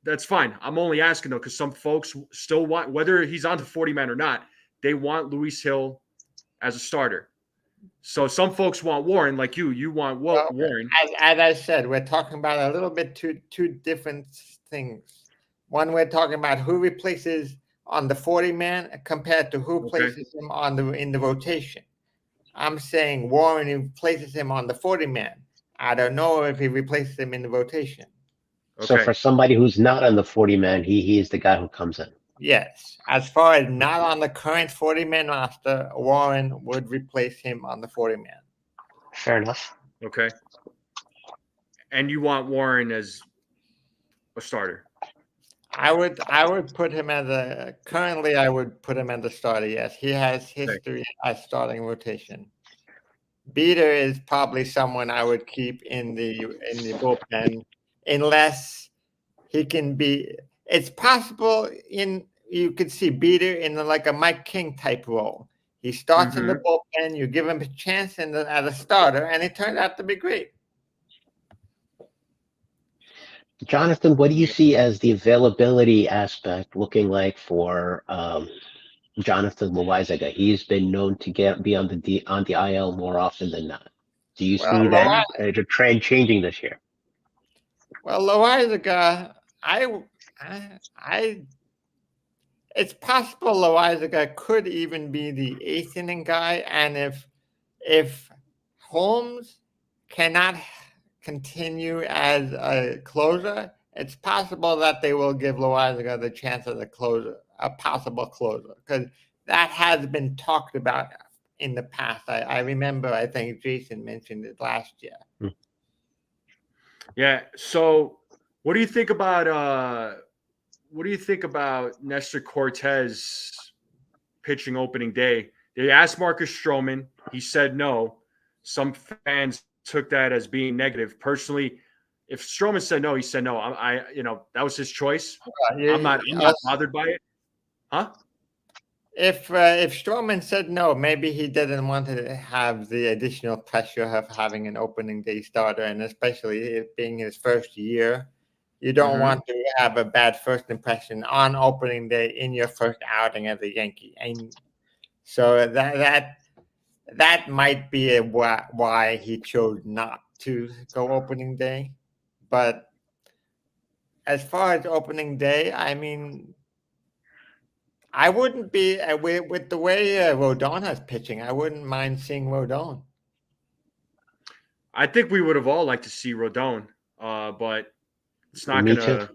that's fine. I'm only asking though because some folks still want, whether he's on the 40-man or not, they want Luis Hill as a starter. So some folks want Warren, like you want Warren. As I said, we're talking about a little bit two different things. One, we're talking about who replaces on the 40-man compared to who places him in the rotation. I'm saying Warren replaces him on the 40-man. I don't know if he replaces him in the rotation. So for somebody who's not on the 40-man, he is the guy who comes in. Yes. As far as not on the current 40-man roster, Warren would replace him on the 40-man. Fair enough. Okay. And you want Warren as a starter? I would put him currently I would put him as a starter, yes. He has history as starting rotation. Beater is probably someone I would keep in the bullpen unless he can be. It's possible you could see Beater in like a Mike King type role. He starts in the bullpen, you give him a chance as a starter, and it turned out to be great. Jonathan, what do you see as the availability aspect looking like for Jonathan Loaizaga? He's been known to be on the IL more often than not. Do you see that a trend changing this year? Well, Loaizaga, it's possible Loaizaga could even be the 8th inning guy, and if Holmes cannot continue as a closer, it's possible that they will give Loaizaga the chance as a possible closer, because that has been talked about in the past. I remember, I think Jason mentioned it last year. Yeah. So what do you think about Nestor Cortes pitching opening day? They asked Marcus Stroman. He said no. Some fans took that as being negative. Personally, if Stroman said no, he said no. That was his choice. I'm not bothered by it. Huh? If Stroman said no, maybe he didn't want to have the additional pressure of having an opening day starter, and especially it being his first year. You don't want to have a bad first impression on opening day in your first outing as a Yankee. And so that might be why he chose not to go opening day. But as far as opening day, I mean, I wouldn't be with the way Rodon has pitching. I wouldn't mind seeing Rodon. I think we would have all liked to see Rodon, but it's not gonna.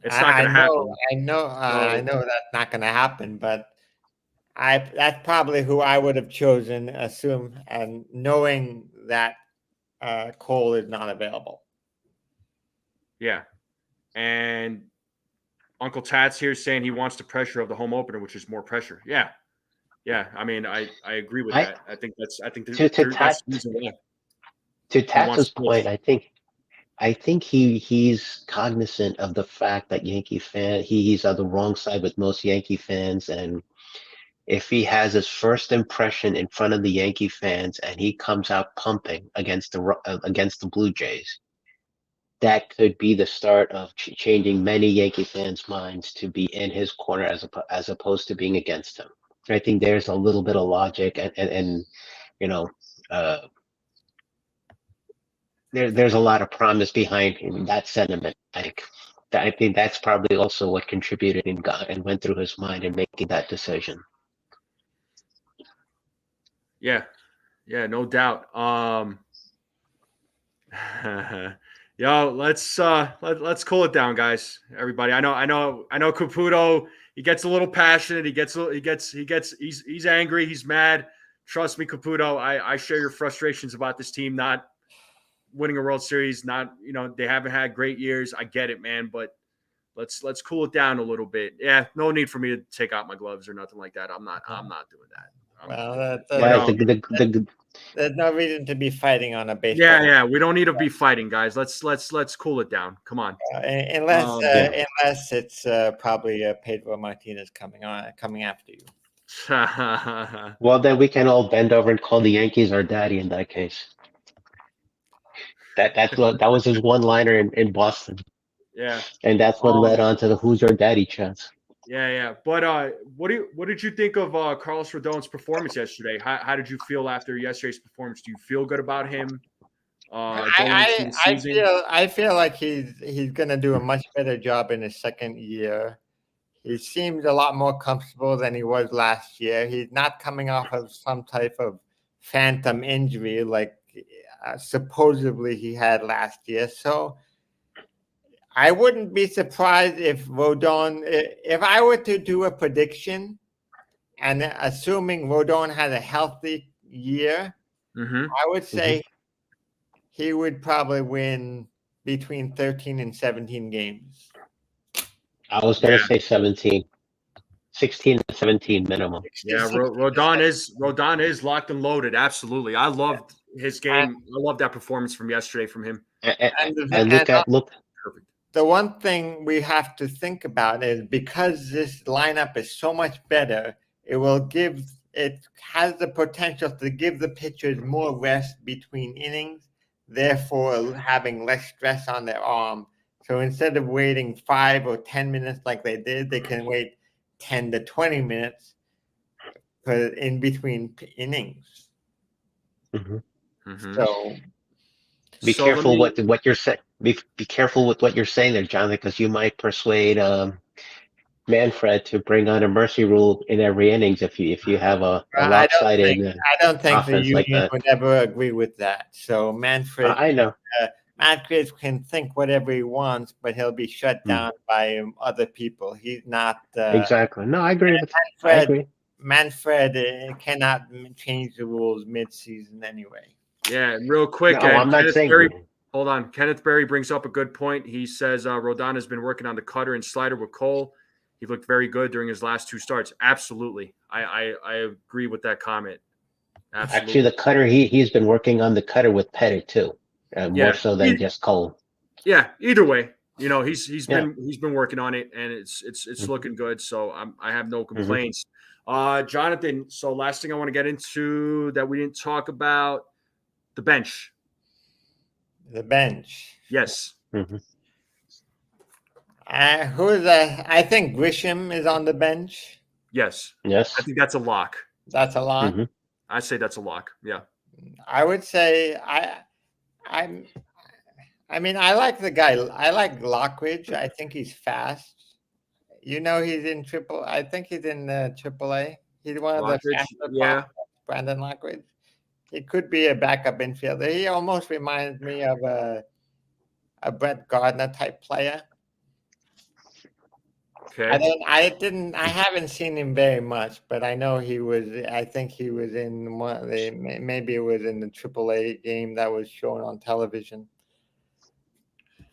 It's not gonna happen. I know that's not gonna happen. But that's probably who I would have chosen, and knowing that Cole is not available. Yeah, and Uncle Tat's here saying he wants the pressure of the home opener, which is more pressure. Yeah. I mean, I agree with that. I think that's the reason why. To Tats's point, I think he's cognizant of the fact that Yankee fan he's on the wrong side with most Yankee fans, and if he has his first impression in front of the Yankee fans and he comes out pumping against the Blue Jays, that could be the start of changing many Yankee fans' minds to be in his corner as opposed to being against him. I think there's a little bit of logic and there's a lot of promise behind that sentiment. I think that's probably also what contributed and went through his mind in making that decision. Yeah, no doubt. Let's cool it down, guys. Everybody, I know Caputo, he gets a little passionate. He's angry. He's mad. trust me, Caputo, I share your frustrations about this team not winning a World Series. Not, they haven't had great years. I get it, man, but let's cool it down a little bit. Yeah, no need for me to take out my gloves or nothing like that. I'm not doing that. Well, there's no reason to be fighting on a baseball. Yeah, we don't need to be fighting, guys. Let's cool it down. Come on. Unless it's probably Pedro Martinez coming after you. Well, then we can all bend over and call the Yankees our daddy in that case. That was his one-liner in Boston. Yeah. And that's what led on to the "Who's Your Daddy" chants. Yeah. But what did you think of Carlos Rodon's performance yesterday? How did you feel after yesterday's performance? Do you feel good about him? I feel like he's gonna do a much better job in his second year. He seems a lot more comfortable than he was last year. He's not coming off of some type of phantom injury like supposedly he had last year. So I wouldn't be surprised if Rodon, if I were to do a prediction, and assuming Rodon had a healthy year, I would say he would probably win between 13 and 17 games. I was going to say 17. 16 to 17 minimum. Yeah, Rodon is locked and loaded. Absolutely. I loved his game. I love that performance from yesterday from him. Look. Perfect. The one thing we have to think about is because this lineup is so much better, it has the potential to give the pitchers more rest between innings, therefore having less stress on their arm. So instead of waiting 5 or 10 minutes like they did, they can wait 10 to 20 minutes in between innings. So be careful what you're saying. Be careful with what you're saying there, Jonathan, because you might persuade Manfred to bring on a mercy rule in every innings if you have a lopsided I don't think the union like would ever agree with that. So Manfred, I know. Manfred can think whatever he wants, but he'll be shut down by other people. He's not exactly. No, I agree with that. I agree. Manfred cannot change the rules mid-season anyway. Yeah, real quick. No, I'm not saying. Hold on. Kenneth Berry brings up a good point. He says Rodon has been working on the cutter and slider with Cole. He looked very good during his last 2 starts. Absolutely. I agree with that comment. Absolutely. Actually, the cutter, he's been working on the cutter with Pettit too, more so than just Cole. Yeah, either way, he's been working on it, and it's looking good. So I have no complaints. Jonathan, so last thing I want to get into that we didn't talk about, the bench. The bench. Yes. Who is that? I think Grisham is on the bench. Yes. I think that's a lock. That's a lock. I say that's a lock. Yeah. I would say I like the guy. I like Lockridge. I think he's fast. He's in triple. I think he's in AAA. He's one of the faster. Brandon Lockridge. He could be a backup infielder. He almost reminds me of a Brett Gardner type player. Okay. I haven't seen him very much, but I know I think he was in maybe it was in the AAA game that was shown on television.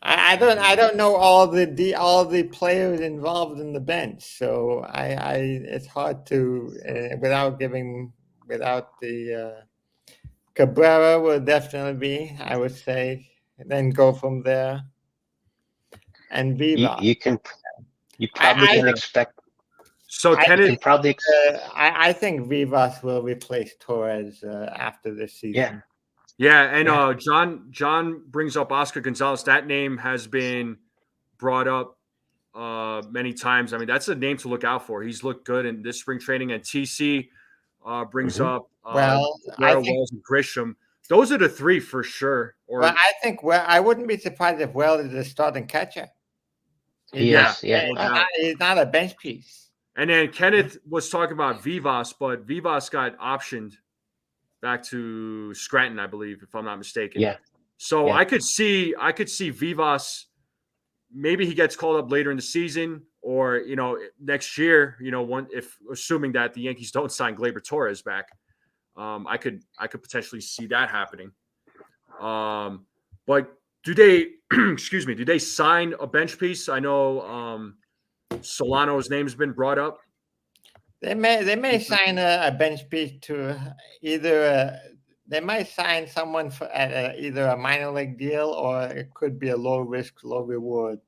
I don't know all the players involved in the bench, so it's hard to without the Cabrera will definitely be, I would say, and then go from there. And Viva. You probably can expect. So I think Vivas will replace Torres after this season. Yeah, and John brings up Oscar Gonzalez. That name has been brought up many times. I mean, that's a name to look out for. He's looked good in this spring training, and TC brings up Wells and Grisham. Those are the 3 for sure. I think I wouldn't be surprised if Wells is a starting catcher. He's not a bench piece. And then Kenneth was talking about Vivas, but Vivas got optioned back to Scranton, I believe, if I'm not mistaken. Yeah. So I could see Vivas. Maybe he gets called up later in the season, or next year. If assuming that the Yankees don't sign Gleyber Torres back, I could potentially see that happening. But do they excuse me, do they sign a bench piece? I know Solano's name's been brought up. They may sign a bench piece to either they might sign someone for either a minor league deal, or it could be a low risk, low reward.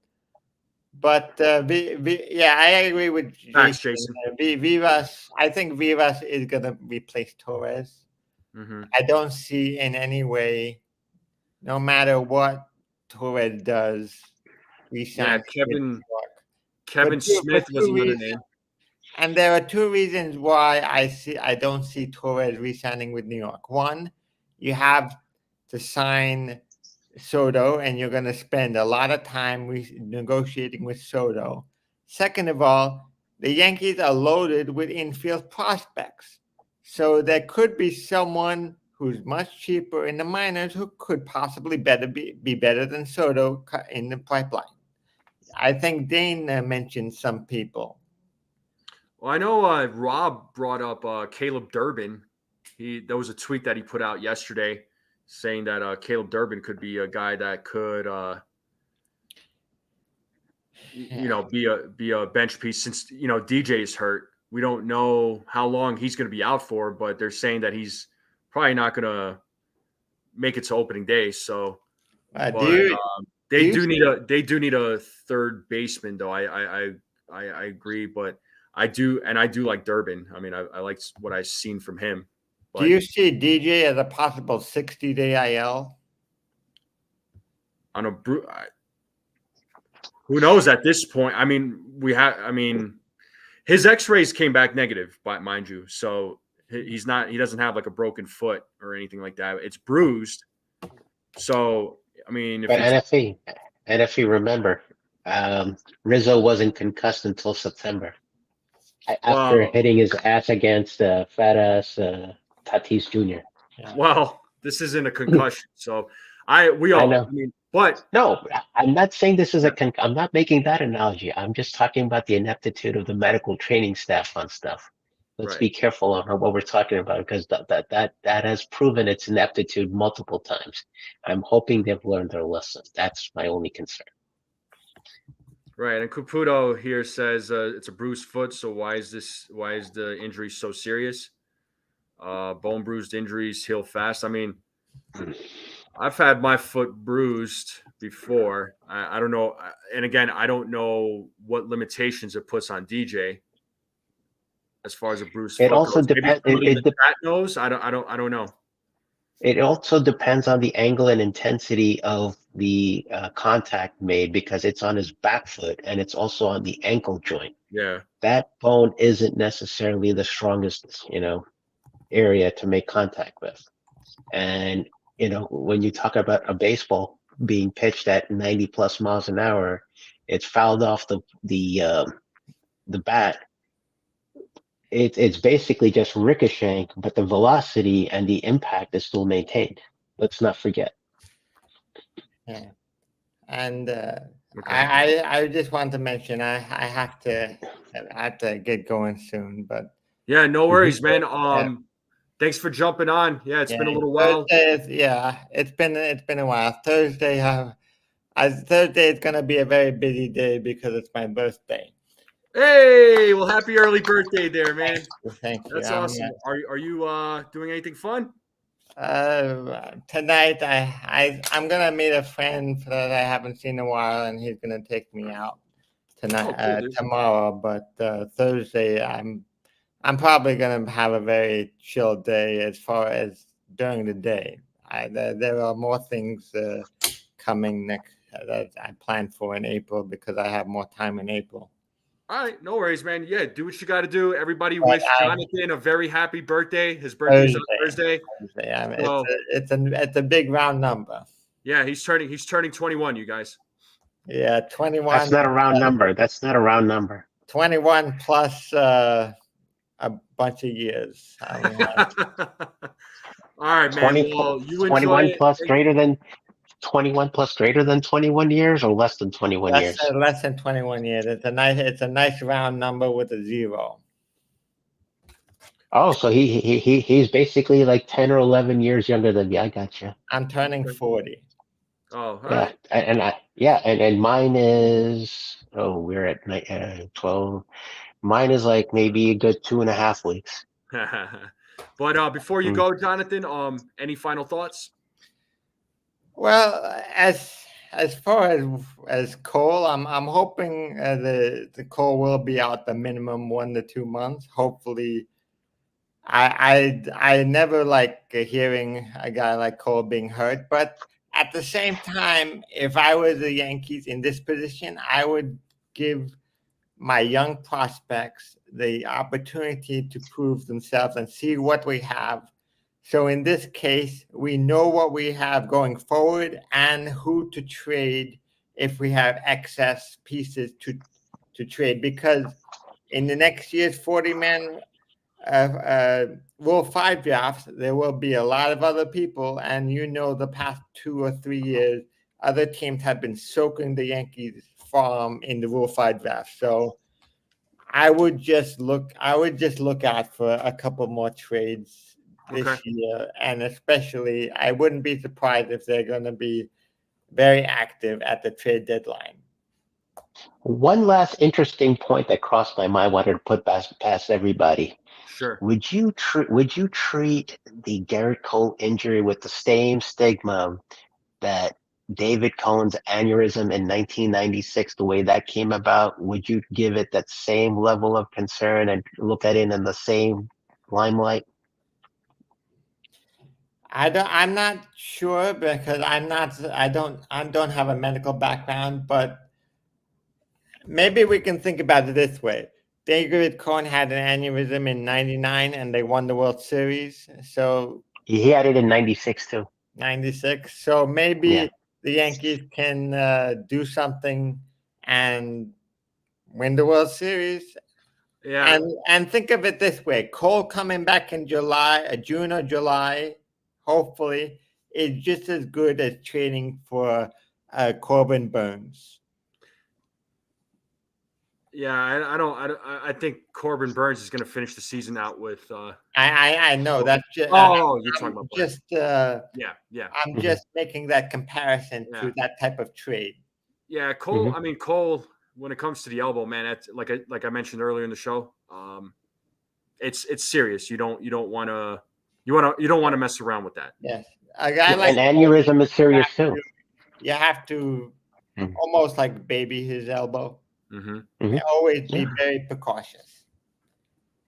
But yeah, I agree with Thanks, Jason. Jason. Vivas, I think Vivas is going to replace Torres. Mm-hmm. I don't see in any way, no matter what Torres does, Yeah, Kevin Smith was another name. And there are two reasons why I don't see Torres re-signing with New York. One, you have to sign Soto, and you're going to spend a lot of time negotiating with Soto. Second of all, the Yankees are loaded with infield prospects. So there could be someone who's much cheaper in the minors who could possibly be better than Soto in the pipeline. I think Dane mentioned some people. Well, I know Rob brought up Caleb Durbin. There was a tweet that he put out yesterday saying that Caleb Durbin could be a guy that could, be a bench piece since DJ is hurt. We don't know how long he's going to be out for, but they're saying that he's probably not going to make it to opening day. So, they do need a third baseman, though. I agree, but I do like Durbin. I mean, I like what I've seen from him. Do you see DJ as a possible 60-day IL? On who knows at this point? I mean, his X-rays came back negative, mind you. So he doesn't have like a broken foot or anything like that. It's bruised. So I mean, but NFE, remember, Rizzo wasn't concussed until September. After hitting his ass against fat ass Tatis Jr. Well, this isn't a concussion, so we all know. I mean, but no, I'm not saying this is I'm not making that analogy. I'm just talking about the ineptitude of the medical training staff on stuff. Let's be careful on what we're talking about, because that has proven its ineptitude multiple times. I'm hoping they've learned their lesson. That's my only concern. Right, and Caputo here says it's a bruised foot. So why is the injury so serious? Bone bruised injuries heal fast. I mean, I've had my foot bruised before. I don't know, and again, I don't know what limitations it puts on DJ as far as a bruised foot. It also depends. I don't know. It also depends on the angle and intensity of the contact made, because it's on his back foot and it's also on the ankle joint. Yeah, that bone isn't necessarily the strongest, area to make contact with. And when you talk about a baseball being pitched at 90 plus miles an hour, it's fouled off the bat. It's basically just ricocheting, but the velocity and the impact is still maintained. Let's not forget. Yeah. And I just want to mention I have to get going soon, but yeah, no worries, man. Thanks for jumping on. Yeah, it's been a little while. It's been a while. Thursday is gonna be a very busy day because it's my birthday. Hey, well, happy early birthday there, man. Thank you. That's awesome. Are you doing anything fun? Tonight I'm gonna meet a friend that I haven't seen in a while, and he's gonna take me out tonight, tomorrow. But Thursday, I'm probably gonna have a very chill day as far as during the day. There are more things coming next that I plan for in April, because I have more time in April. All right, no worries, man. Yeah, do what you got to do. Everybody wish Jonathan a very happy birthday. His birthday is on Thursday. It's a big round number. Yeah, he's turning 21. You guys. Yeah, 21. That's not a round number. 21 plus a bunch of years. All right, man. 21 plus greater than 21 plus greater than 21 years, or less than 21 years? Less than 21 years. It's a nice round number with a 0. Oh, so he's basically like 10 or 11 years younger than me. I got you. I'm turning 40. Oh, all Yeah, right. and mine is we're at 12. Mine is like maybe a good 2.5 weeks. But before you Mm. go, Jonathan, any final thoughts? Well, as far as Cole, I'm hoping the Cole will be out the minimum 1 to 2 months. Hopefully, I never like hearing a guy like Cole being hurt, but at the same time, if I was the Yankees in this position, I would give my young prospects the opportunity to prove themselves and see what we have. So in this case, we know what we have going forward and who to trade if we have excess pieces to trade. Because in the next year's 40-man Rule 5 drafts, there will be a lot of other people. And the past 2 or 3 years, other teams have been soaking the Yankees farm in the Rule 5 draft. So I would just look out for a couple more trades this Okay. year, and especially I wouldn't be surprised if they're going to be very active at the trade deadline. One last interesting point that crossed my mind, wanted to put past everybody. Sure. Would you treat the Garrett Cole injury with the same stigma that David Cohen's aneurysm in 1996, the way that came about? Would you give it that same level of concern and look at it in the same limelight? I'm not sure because I don't have a medical background, but maybe we can think about it this way. David Cohen had an aneurysm in '99 and they won the World Series. So He had it in 96 too. 96. So maybe Yeah. the Yankees can do something and win the World Series. Yeah. And think of it this way: Cole coming back in June or July, hopefully, is just as good as trading for Corbin Burns. Yeah, I think Corbin Burns is going to finish the season out with. I know that's just. You're talking about Burns. Just. Yeah. I'm just making that comparison Yeah. to that type of trade. Yeah, Cole. I mean, Cole. When it comes to the elbow, man, that's like I mentioned earlier in the show. It's serious. You don't want to mess around with that. Yes, a guy An aneurysm is serious too. You have to almost like baby his elbow. Mm-hmm. Always be very precautious.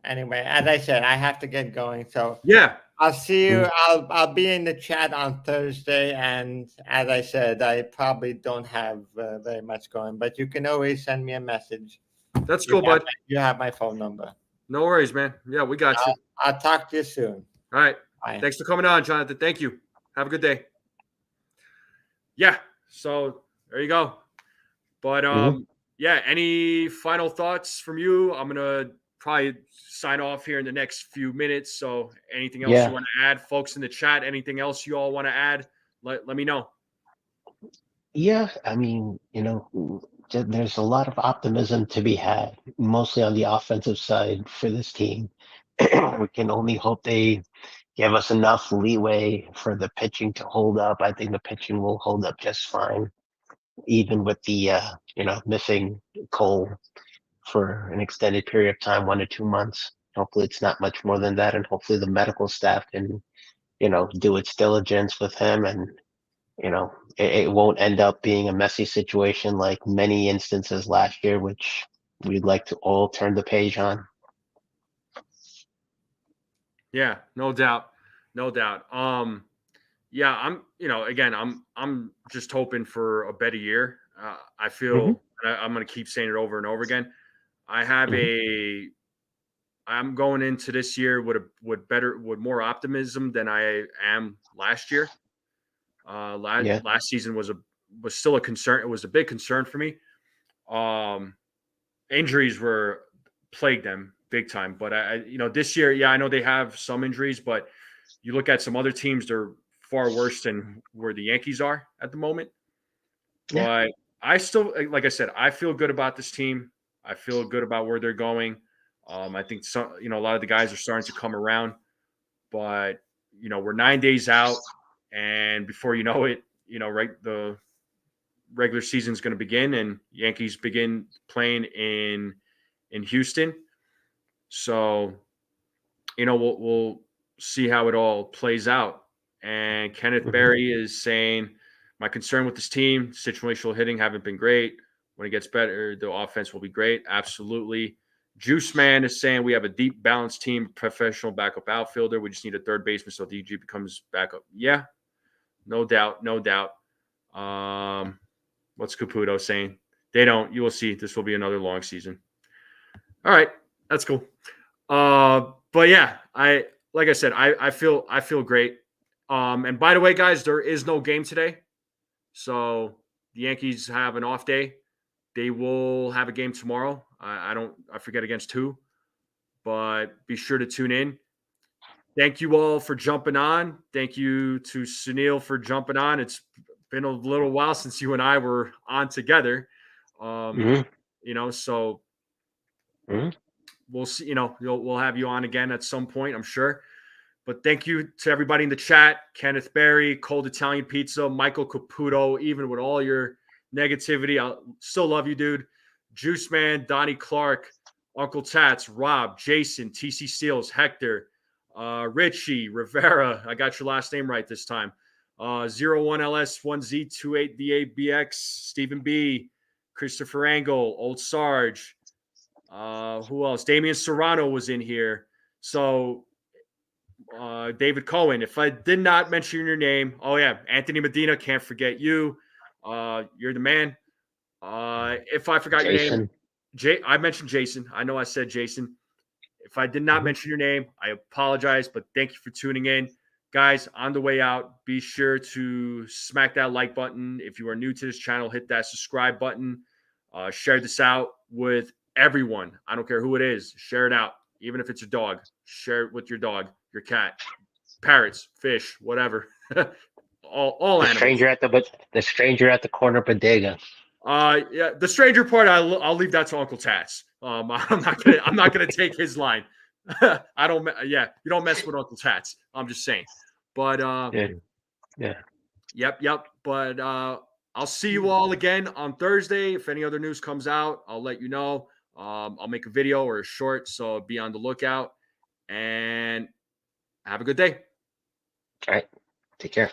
Anyway, as I said, I have to get going. So yeah, I'll see you. I'll be in the chat on Thursday, and as I said, I probably don't have very much going, but you can always send me a message. That's cool, bud. You have my phone number. No worries, man. Yeah, we got you. I'll talk to you soon. All right. Bye. Thanks for coming on, Jonathan. Thank you. Have a good day. Yeah. So there you go. But yeah. Any final thoughts from you? I'm gonna probably sign off here in the next few minutes. So anything else you want to add, folks in the chat? Anything else you all want to add? Let me know. Yeah, I mean, there's a lot of optimism to be had, mostly on the offensive side for this team. We can only hope they give us enough leeway for the pitching to hold up. I think the pitching will hold up just fine, even with the missing Cole for an extended period of time, 1 to 2 months. Hopefully, it's not much more than that, and hopefully the medical staff can, do its diligence with him, and it won't end up being a messy situation like many instances last year, which we'd like to all turn the page on. Yeah, no doubt. Yeah, I'm just hoping for a better year. I feel I'm going to keep saying it over and over again. I'm going into this year with more optimism than I am last year. Last season was still a concern. It was a big concern for me. Injuries plagued them big time, but this year, I know they have some injuries, but you look at some other teams, they're far worse than where the Yankees are at the moment. Yeah. But I still, like I said, I feel good about this team. I feel good about where they're going. I think a lot of the guys are starting to come around, but we're 9 days out, and before you know it, right, the regular season is going to begin, and Yankees begin playing in Houston. So, we'll see how it all plays out. And Kenneth Berry is saying, my concern with this team, situational hitting haven't been great. When it gets better, the offense will be great. Absolutely. Juice Man is saying we have a deep, balanced team, professional backup outfielder. We just need a third baseman so DG becomes backup. Yeah, no doubt, no doubt. What's Caputo saying? They don't. You will see. This will be another long season. All right, that's cool. But yeah, like I said, I feel great. And by the way, guys, there is no game today, so the Yankees have an off day. They will have a game tomorrow. I forget against who, but be sure to tune in. Thank you all for jumping on. Thank you to Sunil for jumping on. It's been a little while since you and I were on together. So we'll see, we'll have you on again at some point, I'm sure. But thank you to everybody in the chat. Kenneth Berry, Cold Italian Pizza, Michael Caputo, even with all your negativity, I still love you, dude. Juice Man, Donnie Clark, Uncle Tats, Rob, Jason, TC Steels, Hector, Richie, Rivera. I got your last name right this time. 01LS1Z28VABX, Stephen B, Christopher Angle, Old Sarge. Who else? Damian Serrano was in here. So David Cohen. If I did not mention your name, oh yeah, Anthony Medina, can't forget you. You're the man. If I forgot Jason. your name, I mentioned Jason. I know I said Jason. If I did not mention your name, I apologize, but thank you for tuning in. Guys, on the way out, be sure to smack that like button. If you are new to this channel, hit that subscribe button. Share this out with everyone. I don't care who it is. Share it out. Even if it's a dog, share it with your dog, your cat, parrots, fish, whatever. all the animals. The stranger at the corner bodega. Yeah, the stranger part, I'll leave that to Uncle Tats. I'm not gonna take his line. I don't. Yeah, you don't mess with Uncle Tats. I'm just saying. But yeah. Yep. But I'll see you all again on Thursday. If any other news comes out, I'll let you know. I'll make a video or a short, so be on the lookout. And have a good day. All right. Take care.